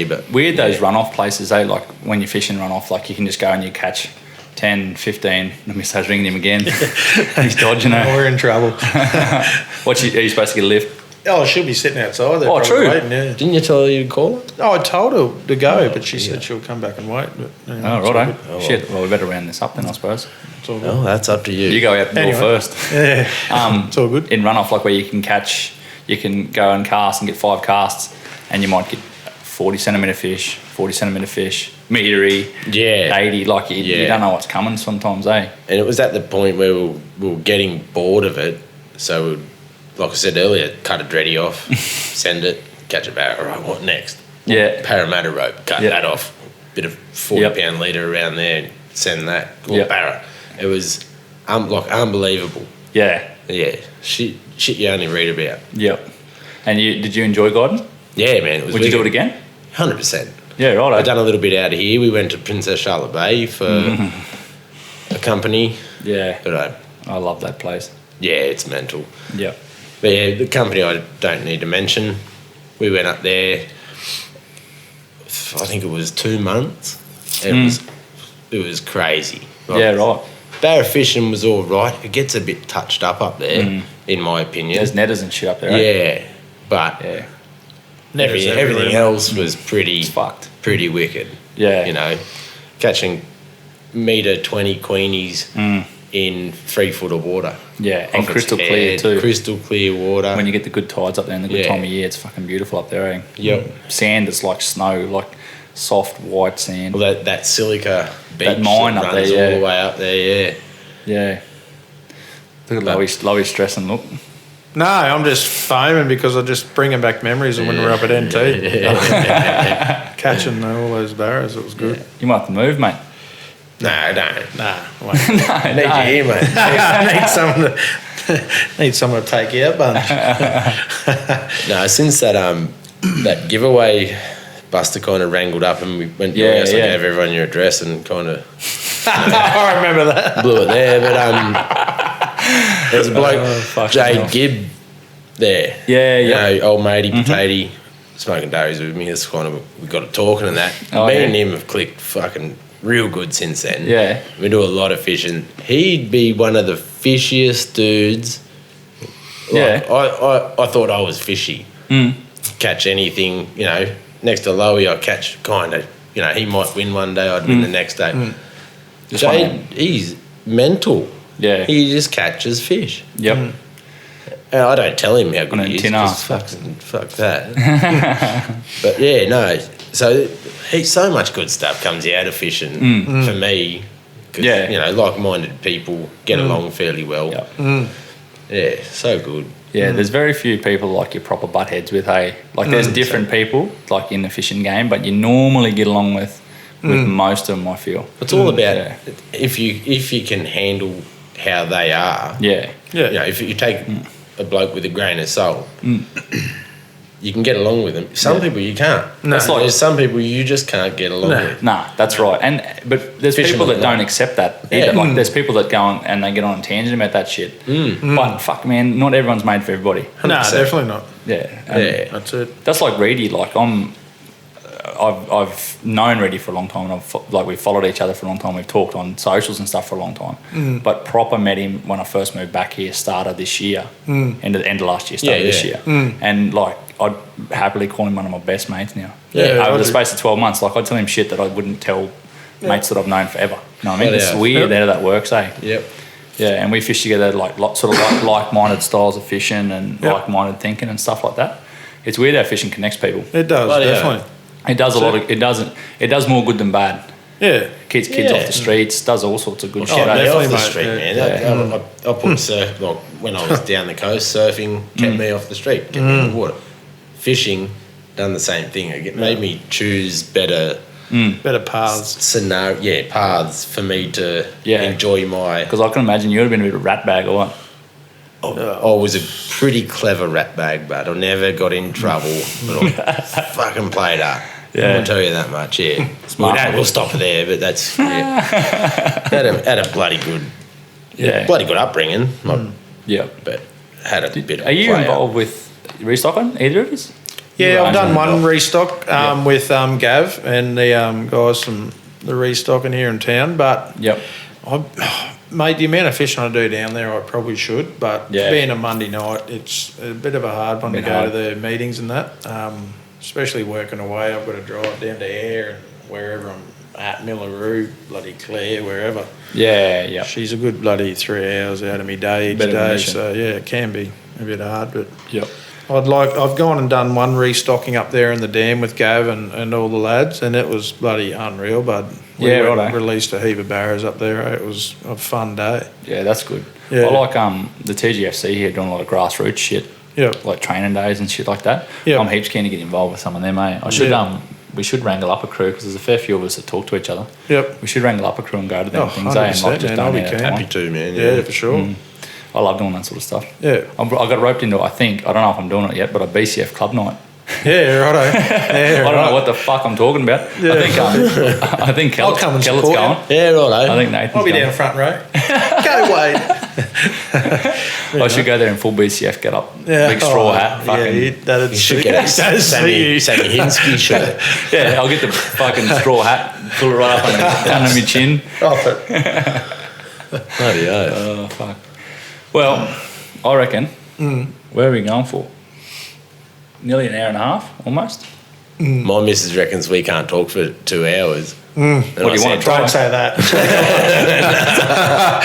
But weird those runoff places, like when you're fishing runoff, like you can just go and you catch 10, 15, let me start ringing him again. He's dodging it. We're in trouble. Are you supposed to get a lift? Oh, she'll be sitting outside there. Oh, true. Waiting, yeah. Didn't you tell her you'd call her? Oh, I told her to go, but she said she'll come back and wait. But, Oh, righto. Shit. Well, we better round this up then, I suppose. It's all good. Oh, that's up to you. You go out the door Anyway. first. Yeah, it's all good. In runoff, like where you can go and cast and get 5 casts, and you might get 40 centimetre fish, 40 centimetre fish, metery, Yeah. 80. Like you don't know what's coming sometimes, eh? And it was at the point where we were getting bored of it. So, we'd, like I said earlier, cut a dreddy off, send it, catch a barra. All right, what next? Yeah. Parramatta rope, cut Yep. that off. Bit of 40-pound leader around there, send that. Or Yep. barra. It was like unbelievable. Yeah. Yeah, shit you only read about. Yep. And did you enjoy guiding? Yeah, man, it was. Would you do it again? 100%. Yeah, right. I've done a little bit out of here. We went to Princess Charlotte Bay for a company. Yeah. But I love that place. yeah, it's mental. Yep. But yeah, the company I don't need to mention. We went up there. I think it was 2 months. It was crazy. Like, Yeah, right. Barra fishing was all right. It gets a bit touched up there, in my opinion. There's netters and shit up there. Eh? Yeah, but Yeah. everything else was pretty fucked. pretty wicked. Yeah. You know, catching metre 20 queenies in 3 foot of water. Yeah, and Off its crystal head, clear too. Crystal clear water. When you get the good tides up there and the good Yeah. time of year, it's fucking beautiful up there, eh? Yep. Sand is like snow, like soft white sand. Well, that silica beach That mine up runs there, all yeah. the way up there, yeah. Yeah. Look at Lowe's stressing, look. No, I'm just foaming because I'm just bringing back memories of when we were up at NT. Catching all those barras, it was good. You might have to move, mate. No, don't. Nah, wait. I need you here, mate. I need someone to take you out, bunch. No, since that giveaway, Buster kind of wrangled up and we went to your house. I gave everyone your address and kind of I remember that. blew it there. But there's a bloke, Jade Gibb, there. Yeah, You yeah. know, old matey, potato, smoking doughies with me. That's kind of, we got to talking and that. Oh, me yeah. and him have clicked fucking real good since then. Yeah. We do a lot of fishing. He'd be one of the fishiest dudes. Like, Yeah. I thought I was fishy. Catch anything, you know, next to Lowe, I catch kind of, you know, he might win one day, I'd win the next day. Jade, he's mental. Yeah. He just catches fish. Yep. And I don't tell him how good On a he is. tin 'Cause ass. fuck that. But yeah, no. So so much good stuff comes out of fishing for me. 'Cause, Yeah. you know, like-minded people get along fairly well. Yep. Yeah, so good. Yeah, there's very few people like you proper butt heads with, hey? Like there's different people like in the fishing game, but you normally get along with most of them, I feel. It's all about Yeah. if you can handle how they are. Yeah. Yeah. You know, if you take a bloke with a grain of salt, you can get along with them. Some people you can't. That's like- There's some people you just can't get along with. Nah, that's right. But there's Fishermen people that don't like- accept that either. Yeah. Like there's people that go on and they get on a tangent about that shit. But fuck, man, not everyone's made for everybody. No, 100%. definitely not. Yeah. And Yeah. That's it. That's like Reedy. Like I've known Reedy for a long time, and we've followed each other for a long time. We've talked on socials and stuff for a long time. But proper met him when I first moved back here. Started this year, end of last year. Started this year, and like I'd happily call him one of my best mates now. Yeah, over the I space of 12 months, like I'd tell him shit that I wouldn't tell mates that I've known forever. You know what I mean? Well, It's yeah. weird how that works, eh? Yep. Yeah, and we fish together like-minded styles of fishing and like-minded thinking and stuff like that. It's weird how fishing connects people. It does, Well, yeah. definitely. It does a lot of. It does more good than bad. Yeah. Kids Yeah. off the streets, does all sorts of good shit. Kept me definitely, off the mate. street, Yeah. man. I put surf, like when I was down the coast surfing, kept me off the street, kept me in the water. Fishing, done the same thing. It made me choose better Better paths. paths for me to Yeah. enjoy my. Because I can imagine you would have been a bit of a rat bag or what? I was a pretty clever rat bag, but I never got in trouble. But I fucking played up. Yeah. I'll tell you that much. Yeah, Smart. we'll stop there. But that's had a bloody good, Yeah. bloody good upbringing. Not, Yeah. but had a bit. Of Are you play up. involved with restocking, either of us? Yeah, I've done one Dog. restock with Gav and the guys from the restocking here in town. But Yep. Mate, the amount of fishing I do down there, I probably should. But being a Monday night, it's a bit of a hard one to go to the meetings and that. Especially working away, I've got to drive down to Ayr and wherever I'm at, Millaroo, bloody Clare, wherever. Yeah. She's a good bloody 3 hours out of my day each day. So, yeah, it can be a bit hard. But I've gone and done one restocking up there in the dam with Gav and all the lads, and it was bloody unreal, bud. We released a heap of barrows up there. It was a fun day. Yeah, that's good. Yeah. I like the TGFC here doing a lot of grassroots shit. Yeah. Like training days and shit like that. Yeah. I'm heaps keen to get involved with some of them, mate. We should wrangle up a crew because there's a fair few of us that talk to each other. Yep. We should wrangle up a crew and go to them things. And not just I'll be happy to, man. Yeah, for sure. I love doing that sort of stuff. Yeah. I got roped into, I don't know if I'm doing it yet, but a BCF club night. Yeah, righto. I don't know what the fuck I'm talking about. Yeah. I think Kellett's going. Yeah, righto. I think Nathan's I'll be down front row. Go, Wade. I should go there in full BCF get up. Big straw hat. That'd you should get a Sammy Hinsky shirt. Yeah, I'll get the fucking straw hat, pull it right up under my chin. Bloody hell. Oh, fuck. Well, I reckon, where are we going for? Nearly an hour and a half, almost. My missus reckons we can't talk for 2 hours. What do you want to try? Don't say that.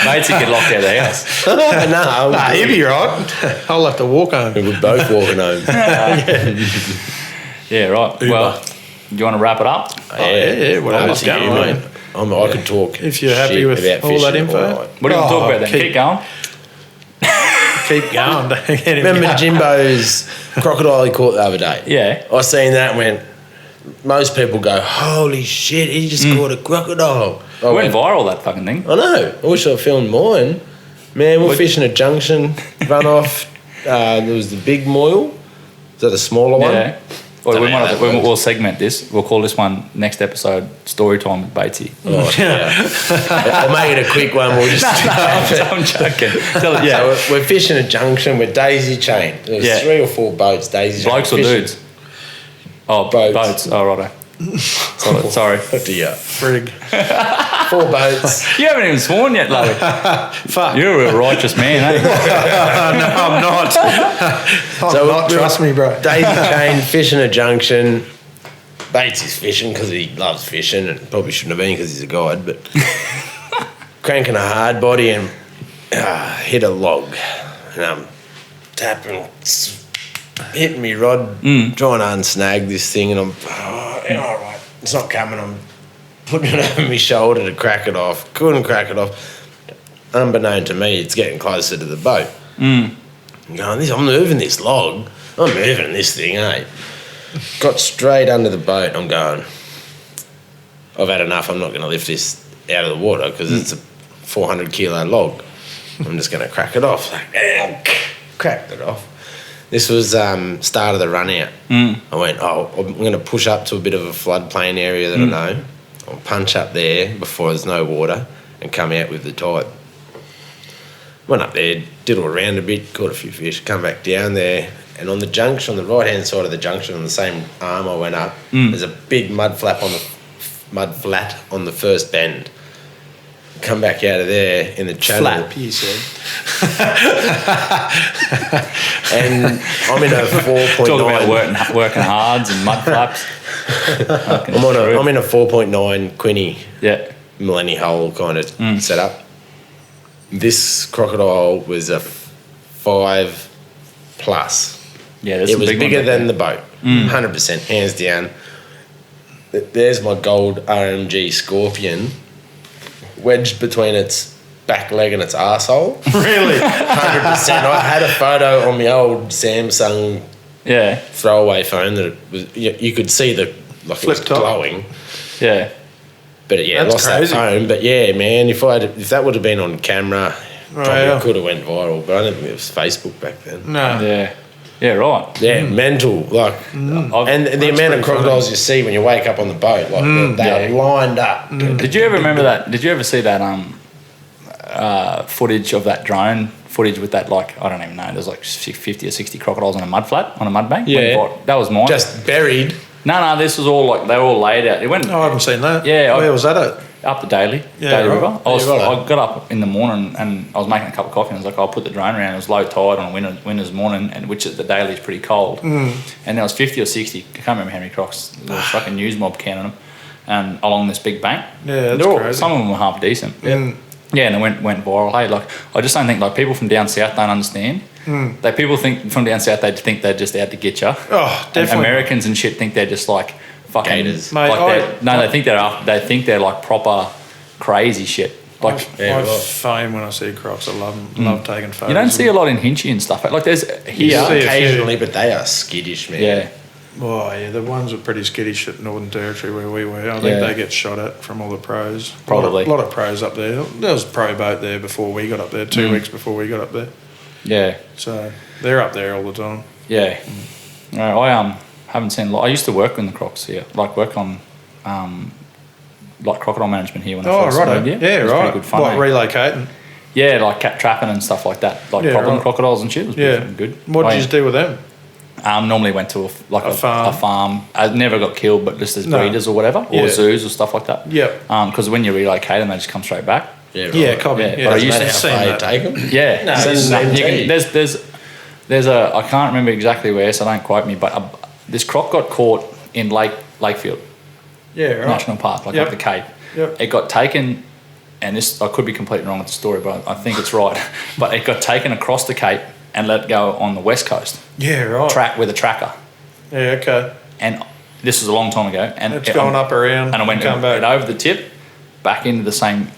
Mates would get locked out of the house. No, he'll be right. I'll have to walk home. We're both walking home. Yeah, right. Uber. Well, do you want to wrap it up? Yeah, whatever's going on. I could talk. If you're happy with all that info. What do you want to talk about then? Keep going. Keep going. Remember Jimbo's crocodile he caught the other day? Yeah. I seen that and went, most people go, holy shit, he just caught a crocodile. It went viral, that fucking thing. I know. I wish I filmed mine. Man, we're fishing a junction, run off. There was the big moil. Is that a smaller one? Yeah. Well, we'll segment this. We'll call this one next episode Story Time with Batesy. Oh, yeah. I'll make it a quick one. We'll just I'm joking. So we're fishing a junction with daisy chain. There's 3 or 4 boats, daisy chain. Blokes or dudes? Oh, boats. Oh, righto. Sorry. Dear. Frig. 4 boats. You haven't even sworn yet, Lowe. Fuck. You're a real righteous man, eh? No, I'm not. Trust me, bro. Daisy chain, fishing a junction. Bates is fishing because he loves fishing and probably shouldn't have been because he's a guide, but cranking a hard body and hit a log. And I'm tapping, hitting me rod, trying to unsnag this thing, and I'm, all right, it's not coming. I'm putting it over my shoulder to crack it off. Couldn't crack it off. Unbeknown to me, it's getting closer to the boat. I'm going, I'm moving this log. I'm moving this thing, eh? Got straight under the boat. I'm going, I've had enough. I'm not going to lift this out of the water because it's a 400 kilo log. I'm just going to crack it off. Cracked it off. This was start of the run out. I went, I'm going to push up to a bit of a floodplain area that I know. I'll punch up there before there's no water and come out with the tide. Went up there, diddled around a bit, caught a few fish, come back down there, and on the junction, on the right-hand side of the junction, on the same arm I went up, there's a big mud flat on the first bend. Come back out of there in the channel. Flap, you said. And I'm in a 4.9. Talk about working hards and mud flaps. I'm in a 4.9 Quinny. Yeah. Millennium hole kind of setup. This crocodile was a 5+. Yeah, it was bigger than the boat. 100%, hands down. There's my gold RMG Scorpion wedged between its back leg and its arsehole. Really? 100%. I had a photo on my old Samsung throwaway phone that it was, you could see the flip it was top. glowing. Yeah. But I lost crazy. that phone. But yeah, man, if that would have been on camera, probably could have went viral. But I don't think it was Facebook back then. No. Yeah. Yeah, right. Yeah, mental. Like, and the amount of crocodiles you see when you wake up on the boat, like they're lined up. Did you ever remember that? Did you ever see that footage of that drone footage with that, like, I don't even know, there's like 50 or 60 crocodiles on a mud flat, on a mud bank? Yeah. That was mine. Just buried. No, this was all like, they were all laid out. It went. I haven't seen that. Yeah. Where was that at? Up the Daily Yeah, right. River. I right. got up in the morning and I was making a cup of coffee and I was like, I'll put the drone around. It was low tide on a winter's morning, and which at the Daily is pretty cold. And there was 50 or 60, I can't remember how many crocs, there was fucking news mob counting them, and along this big bank. Yeah, that's crazy. Some of them were half decent. Yeah, and it went viral. Hey, like, I just don't think, like, people from down south don't understand. Like, people think from down south, they think they're just out to get you. Oh, definitely. And Americans and shit think they're just like fucking Gators. Like Mate, they think they're like proper crazy shit. Like, I foam when I see crocs. I love them. Love taking photos. you don't see a lot in Hinchy and stuff. Like, there's You here. see occasionally, but they are skittish, man. Yeah. Oh, yeah, the ones were pretty skittish at Northern Territory where we were. I think they get shot at from all the pros. Probably. A lot of pros up there. There was a pro boat there before we got up there, 2 weeks before we got up there. Yeah. So they're up there all the time. Yeah. No, I haven't seen a lot. I used to work in the crocs here, like work on like crocodile management here when I first moved here. Yeah, it was right. Pretty good fun. What, eh? relocating? Yeah, like cat trapping and stuff like that. Like problem crocodiles and shit. It was pretty good. What did you do with them? Normally went to a farm. I never got killed, but just as breeders or whatever, or zoos or stuff like that. Yep. Because when you relocate them, they just come straight back. Yeah, right. Yeah, copy. Yeah, Yeah, but I Doesn't used to matter seen how far you that. take them. Yeah, No, so it's the same team. there's a I can't remember exactly where, so don't quote me. But this croc got caught in Lakefield Yeah, right. National Park, like Yep. up the Cape. Yep. It got taken, and this I could be completely wrong with the story, but I think it's right. But it got taken across the Cape and let go on the west coast, Yeah, right. track with a tracker. Yeah, okay. And this was a long time ago, and It's gone up around and I went come back. over the tip, back into the same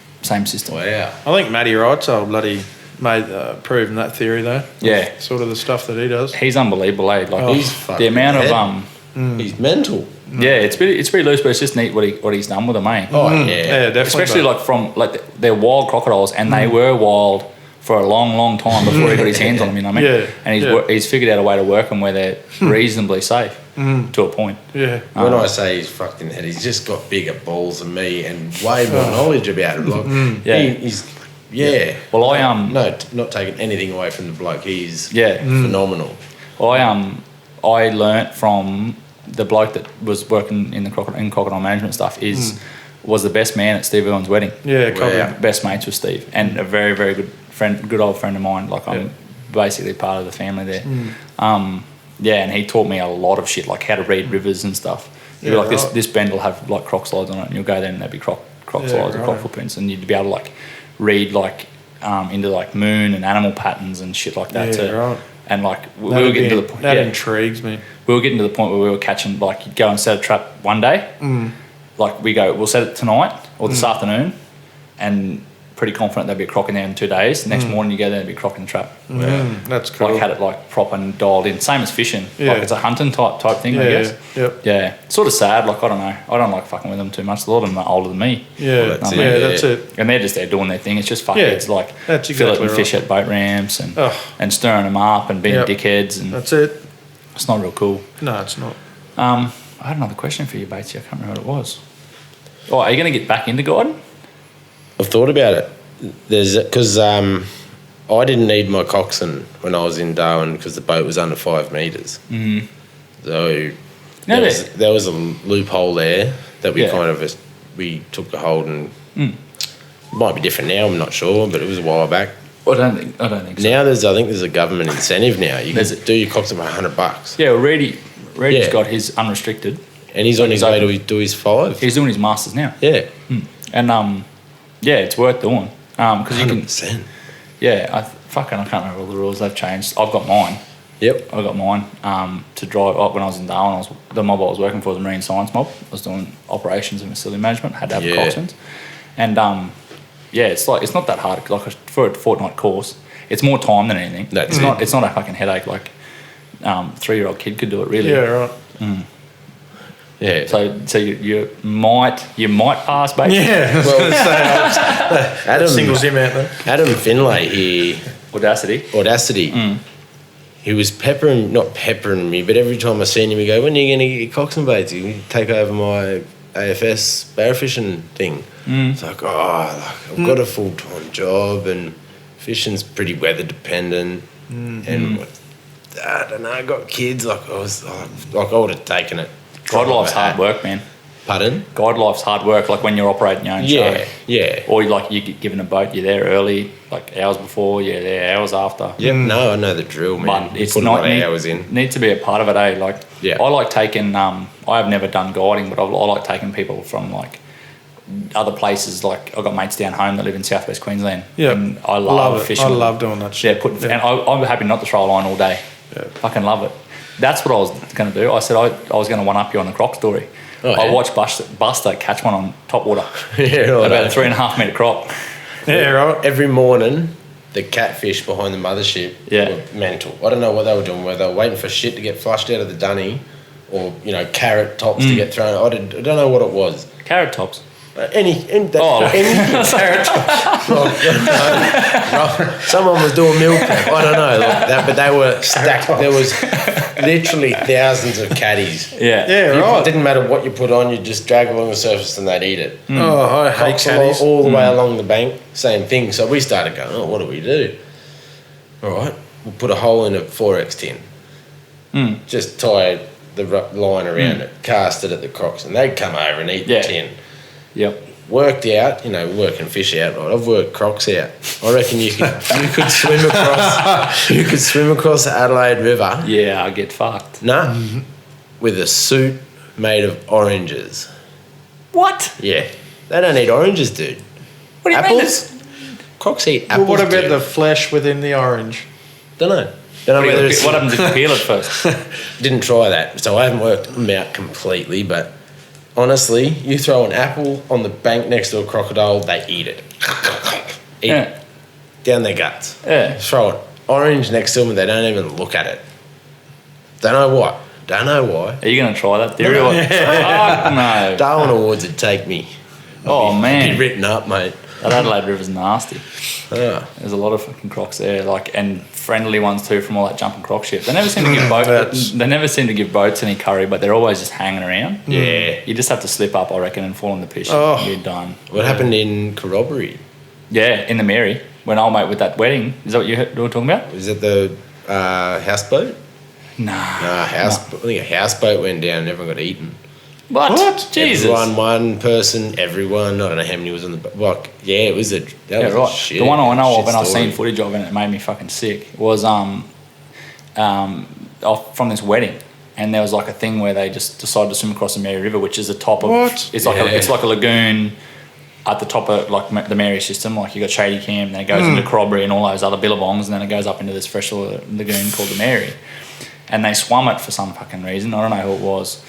system. Wow. I think Matty Wright's old bloody made proven that theory though. Yeah. Sort of the stuff that he does. He's unbelievable, eh? Like Oh, He's the fucking amount head. of He's mental. yeah, it's pretty loose, but it's just neat what he's done with them, eh? Oh, Yeah, yeah. definitely. Especially like from they're wild crocodiles, and they were wild for a long time before he got his hands on them. You know what I mean? Yeah, And yeah. he's figured out a way to work them where they're reasonably safe to a point. Yeah. When I say he's fucking head, he's just got bigger balls than me and way more knowledge about it. Like, Yeah. he's Well, I no, not taking anything away from the bloke. He's yeah. phenomenal. I learnt from the bloke that was working in crocodile management stuff was the best man at Steve Irwin's wedding. Yeah, copy. Wow. Best mates with Steve, and a very, very good old friend of mine. Like, I'm basically part of the family there. And he taught me a lot of shit, like how to read rivers and stuff. He'd be like, this bend will have like croc slides on it, and you'll go there and there'll be croc slides or croc footprints, and you'd be able to like read like into like moon and animal patterns and shit like that too. Right. And like we were getting to the point. That intrigues me. We were getting to the point where we were catching, like, you'd go and set a trap one day. Like, we'll set it tonight or this afternoon, and pretty confident there'll be a croc in there in 2 days. The next morning you go there and there'll be a croc in the trap. That's cool. Like, had it like proper and dialed in. Same as fishing. Yeah. Like, it's a hunting type thing, I guess. Yep. Yeah. It's sort of sad. Like, I don't know. I don't like fucking with them too much. A lot of them are older than me. Yeah, Well, that's yeah, it. that's it. And they're just there doing their thing. It's just Yeah, fuckheads, like that's fillet exactly and fish right. at boat ramps and Oh. and stirring them up and being Yep. dickheads, and That's it. it's not real cool. No, it's not. I had another question for you, Batesy. I can't remember what it was. Oh, are you going to get back into guiding? I've thought about it. Because I didn't need my coxswain when I was in Darwin because the boat was under 5 metres. Mm. So there was a loophole there that we we took a hold, and might be different now. I'm not sure, but it was a while back. I don't think so. Now I think there's a government incentive now. You can do your coxswain for $100, Yeah, well, Reedy's got his unrestricted. and he's on his way open. to do his 5. He's doing his masters now, Yeah, and it's worth doing because you can. 100%. Yeah, I can't remember all the rules. They've changed. I've got mine. Yep. I got mine to drive up when I was in Darwin. The mob I was working for was a marine science mob. I was doing operations and facility management. Had to have coxswains, and it's like it's not that hard. Like for a fortnight course, it's more time than anything. That's It's not a fucking headache. Like 3-year-old kid could do it really. Yeah, right. Yeah. So you might pass, baby. Yeah, I was going to say, Adam singles him out then. Adam Finlay here. Audacity. He was not peppering me, but every time I seen him, he go, "When are you going to get your coxswain baits? You take over my AFS barrowfishing thing." It's like, I've got a full-time job, and fishing's pretty weather dependent, and I don't know, I got kids. I would have taken it. God life's hard work, man. Pardon? Guide life's hard work, like when you're operating your own show. Yeah. Or like you get given a boat, you're there early, like hours before, you're there hours after. Yep. No, I know the drill, man. But it's put not a lot of hours in. Need to be a part of it, eh? Like, Yeah. I like taking. I've never done guiding, but I like taking people from like other places. Like I've got mates down home that live in southwest Queensland. Yeah, and I love it. fishing. I love doing that shit. And I'm happy not to throw a line all day. Yeah. Fucking love it. That's what I was going to do. I said I was going to one up you on the croc story. I watched Buster catch one on top water. About a 3.5 metre crop. Yeah, right. Every morning, the catfish behind the mothership were mental. I don't know what they were doing, whether they were waiting for shit to get flushed out of the dunny or, carrot tops to get thrown. I don't know what it was. Carrot tops? Any carrot top. Someone was doing meal prep. I don't know, like that, but they were stacked. There was literally thousands of caddies. Yeah, right. It didn't matter what you put on, you just drag along the surface and they'd eat it. Oh, I hate caddies. All the way along the bank, same thing. So we started going, what do we do? All right, we'll put a hole in a 4x10. Just tie the line around it, cast it at the crocs, and they'd come over and eat the tin. Yep. Worked out, working fish out. Right? I've worked crocs out. I reckon you could swim across. You could swim across the Adelaide River. Yeah, I get fucked. Nah, with a suit made of oranges. What? Yeah, they don't eat oranges, dude. What do you apples? mean? Crocs eat apples. Well, what about dude. the flesh within the orange? Don't know. What happens if you peel it first? Didn't try that, so I haven't worked them out completely. But honestly, you throw an apple on the bank next to a crocodile, they eat it. Eat it. Down their guts. Yeah. Throw an orange next to them, and they don't even look at it. Don't know what. Don't know why. Are you going to try that theory? No. Fuck no. Darwin Awards would take me. Man. I'd be written up, mate. That Adelaide River's nasty. Oh. There's a lot of fucking crocs there, and friendly ones too from all that jumping croc shit. They never seem to give boats. They never seem to give boats any curry, but they're always just hanging around. Yeah. You just have to slip up, I reckon, and fall in the pish. Oh. You're done. What happened in Corroboree? Yeah, in the Mary, when old mate with that wedding. Is that what you were talking about? Was it the houseboat? Nah. I think a houseboat went down and everyone got eaten. What? Jesus. One person, everyone. I don't know how many was on the boat. Like, it was a shit. The one I know of, and I've story. seen footage of, and it made me fucking sick. Was from this wedding, and there was like a thing where they just decided to swim across the Mary River, which is the top of. What? It's like it's like a lagoon at the top of like the Mary system. Like you got Shady Cam, then it goes into Corroboree and all those other billabongs, and then it goes up into this freshwater lagoon called the Mary. And they swum it for some fucking reason. I don't know who it was.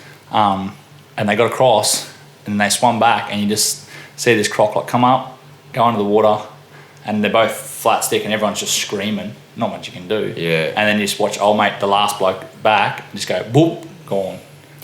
And they got across, and they swam back, and you just see this croc like come up, go into the water, and they're both flat stick, and everyone's just screaming. Not much you can do. Yeah. And then you just watch old mate, the last bloke, back, just go boop, gone.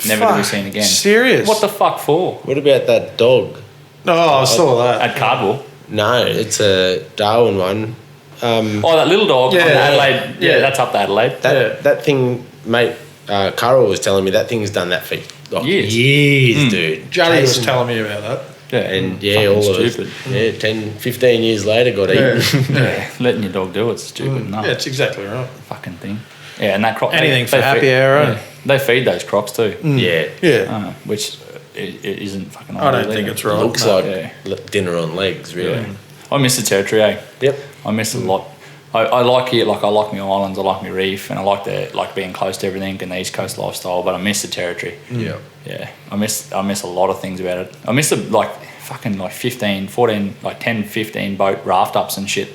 Never to be seen again. Serious? What the fuck for? What about that dog? Oh, I saw that. At Cardwell. No, it's a Darwin one. That little dog. Yeah, on Adelaide. Yeah, that's up to Adelaide. That thing, mate. Carol was telling me that thing's done that for years, dude. Juddy was telling me about that. Yeah, and all stupid. of us, 10, 15 years later got eaten. Yeah, letting your dog do it's stupid. No, yeah, it's exactly right. Fucking thing. Yeah, and that croc. Anything for happy hour. Yeah, they feed those crocs too. Yeah. Which it isn't fucking. I don't think it's right. Looks like dinner on legs, really. Yeah. I miss the territory. Yep. I miss it a lot. I like it. Like I like my islands. I like my reef, and I like being close to everything and the East Coast lifestyle. But I miss the territory. Yeah. Yeah. I miss a lot of things about it. I miss the fucking 15, 14, 10, 15 boat raft ups and shit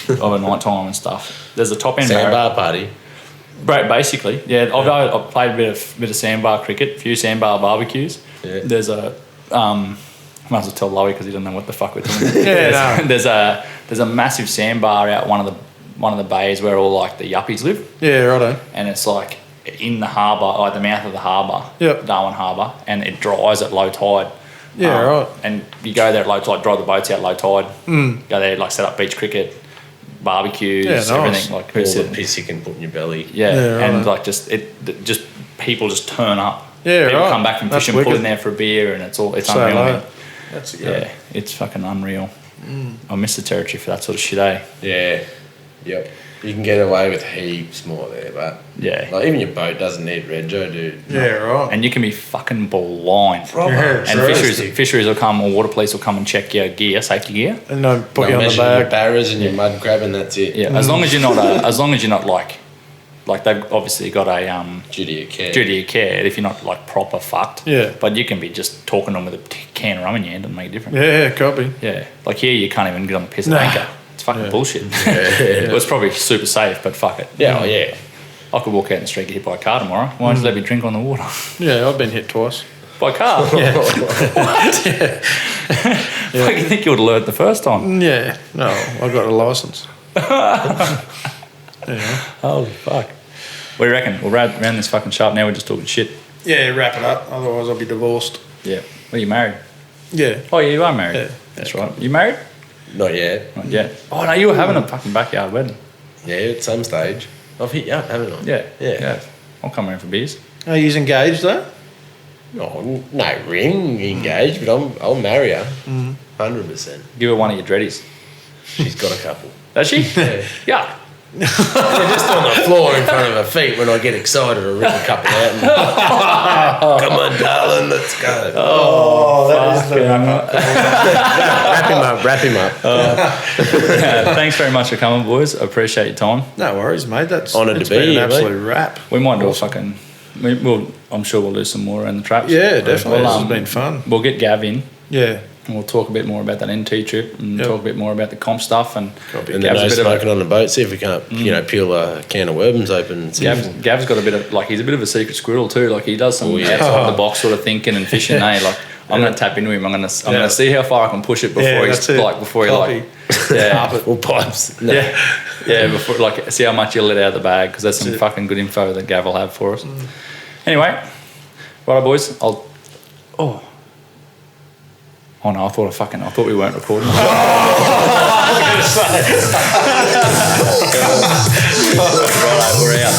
over night time and stuff. There's a top end sandbar party. Basically, yeah. I've played a bit of sandbar cricket, a few sandbar barbecues. Yeah. There's a might as well tell Lowe because he doesn't know what the fuck we're talking about. There's a massive sandbar out one of the bays where all the yuppies live. Yeah, righto. And it's in the harbour, the mouth of the harbour, Darwin Harbour, and it dries at low tide. Yeah, right. And you go there at low tide, drive the boats out low tide. Go there, set up beach cricket, barbecues, everything. All the piss you can put in your belly. Yeah, and just people just turn up. Yeah, people right. come back from fishing, pull in there for a beer, and it's unreal. Man. That's it's fucking unreal. I miss the territory for that sort of shit, eh? Yeah. Yep. You can get away with heaps more there, but like even your boat doesn't need rego, dude. Yeah, right. And you can be fucking blind. Yeah, and fisheries will come, or water police will come and check your gear, safety gear, and they'll put you on the bag, your barras and your mud crab, and that's it. Yeah, as long as you're not like they've obviously got a duty of care. If you're not like proper fucked. Yeah. But you can be just talking to them with a can of rum in your hand and make a difference. Yeah, copy. Yeah. Like here, you can't even get on the piss of anchor. It's fucking bullshit. Well, it's probably super safe, but fuck it. Yeah, oh, yeah. I could walk out in the street, get hit by a car tomorrow. Why don't you let me drink on the water? Yeah, I've been hit twice. By a car? Yeah. What? Yeah. You think you would have learned the first time? Yeah. No, I got a licence. Holy fuck. What do you reckon? We'll round this fucking shop now. We're just talking shit. Yeah, wrap it up. Otherwise, I'll be divorced. Yeah. Well, you married? Yeah. Oh, yeah, you are married. Yeah. That's right. You married? Not yet. Not yet. Oh, no, you were having a fucking backyard wedding. Yeah, at some stage. I've hit you up, haven't I? Yeah. I'll come around for beers. Are you engaged, though? Oh, no ring engaged, but I'll marry her. 100%. Give her one of your dreadies. She's got a couple. Does she? Yeah. They're just on the floor in front of her feet when I get excited. I rip a couple out and come on, darling, let's go. Oh, that is the wrap him up. Thanks very much for coming, boys. I appreciate your time. No worries, mate. That's honoured to be been here, an absolute wrap. We might do a fucking. I'm sure we'll do some more around the traps. Yeah, definitely. This has been fun. We'll get Gav in. Yeah. And we'll talk a bit more about that NT trip and talk a bit more about the comp stuff and the no smoking on the boat. See if we can't, peel a can of Werbens open. Gav's got a bit of he's a bit of a secret squirrel too. Like he does some outside the box sort of thinking and fishing. Like I'm going to tap into him. I'm going to see how far I can push it before or pipes. No. Yeah. Before see how much he'll let out of the bag because that's some fucking good info that Gav will have for us. Anyway, right, boys. Oh no! I thought we weren't recording. Right, we're out.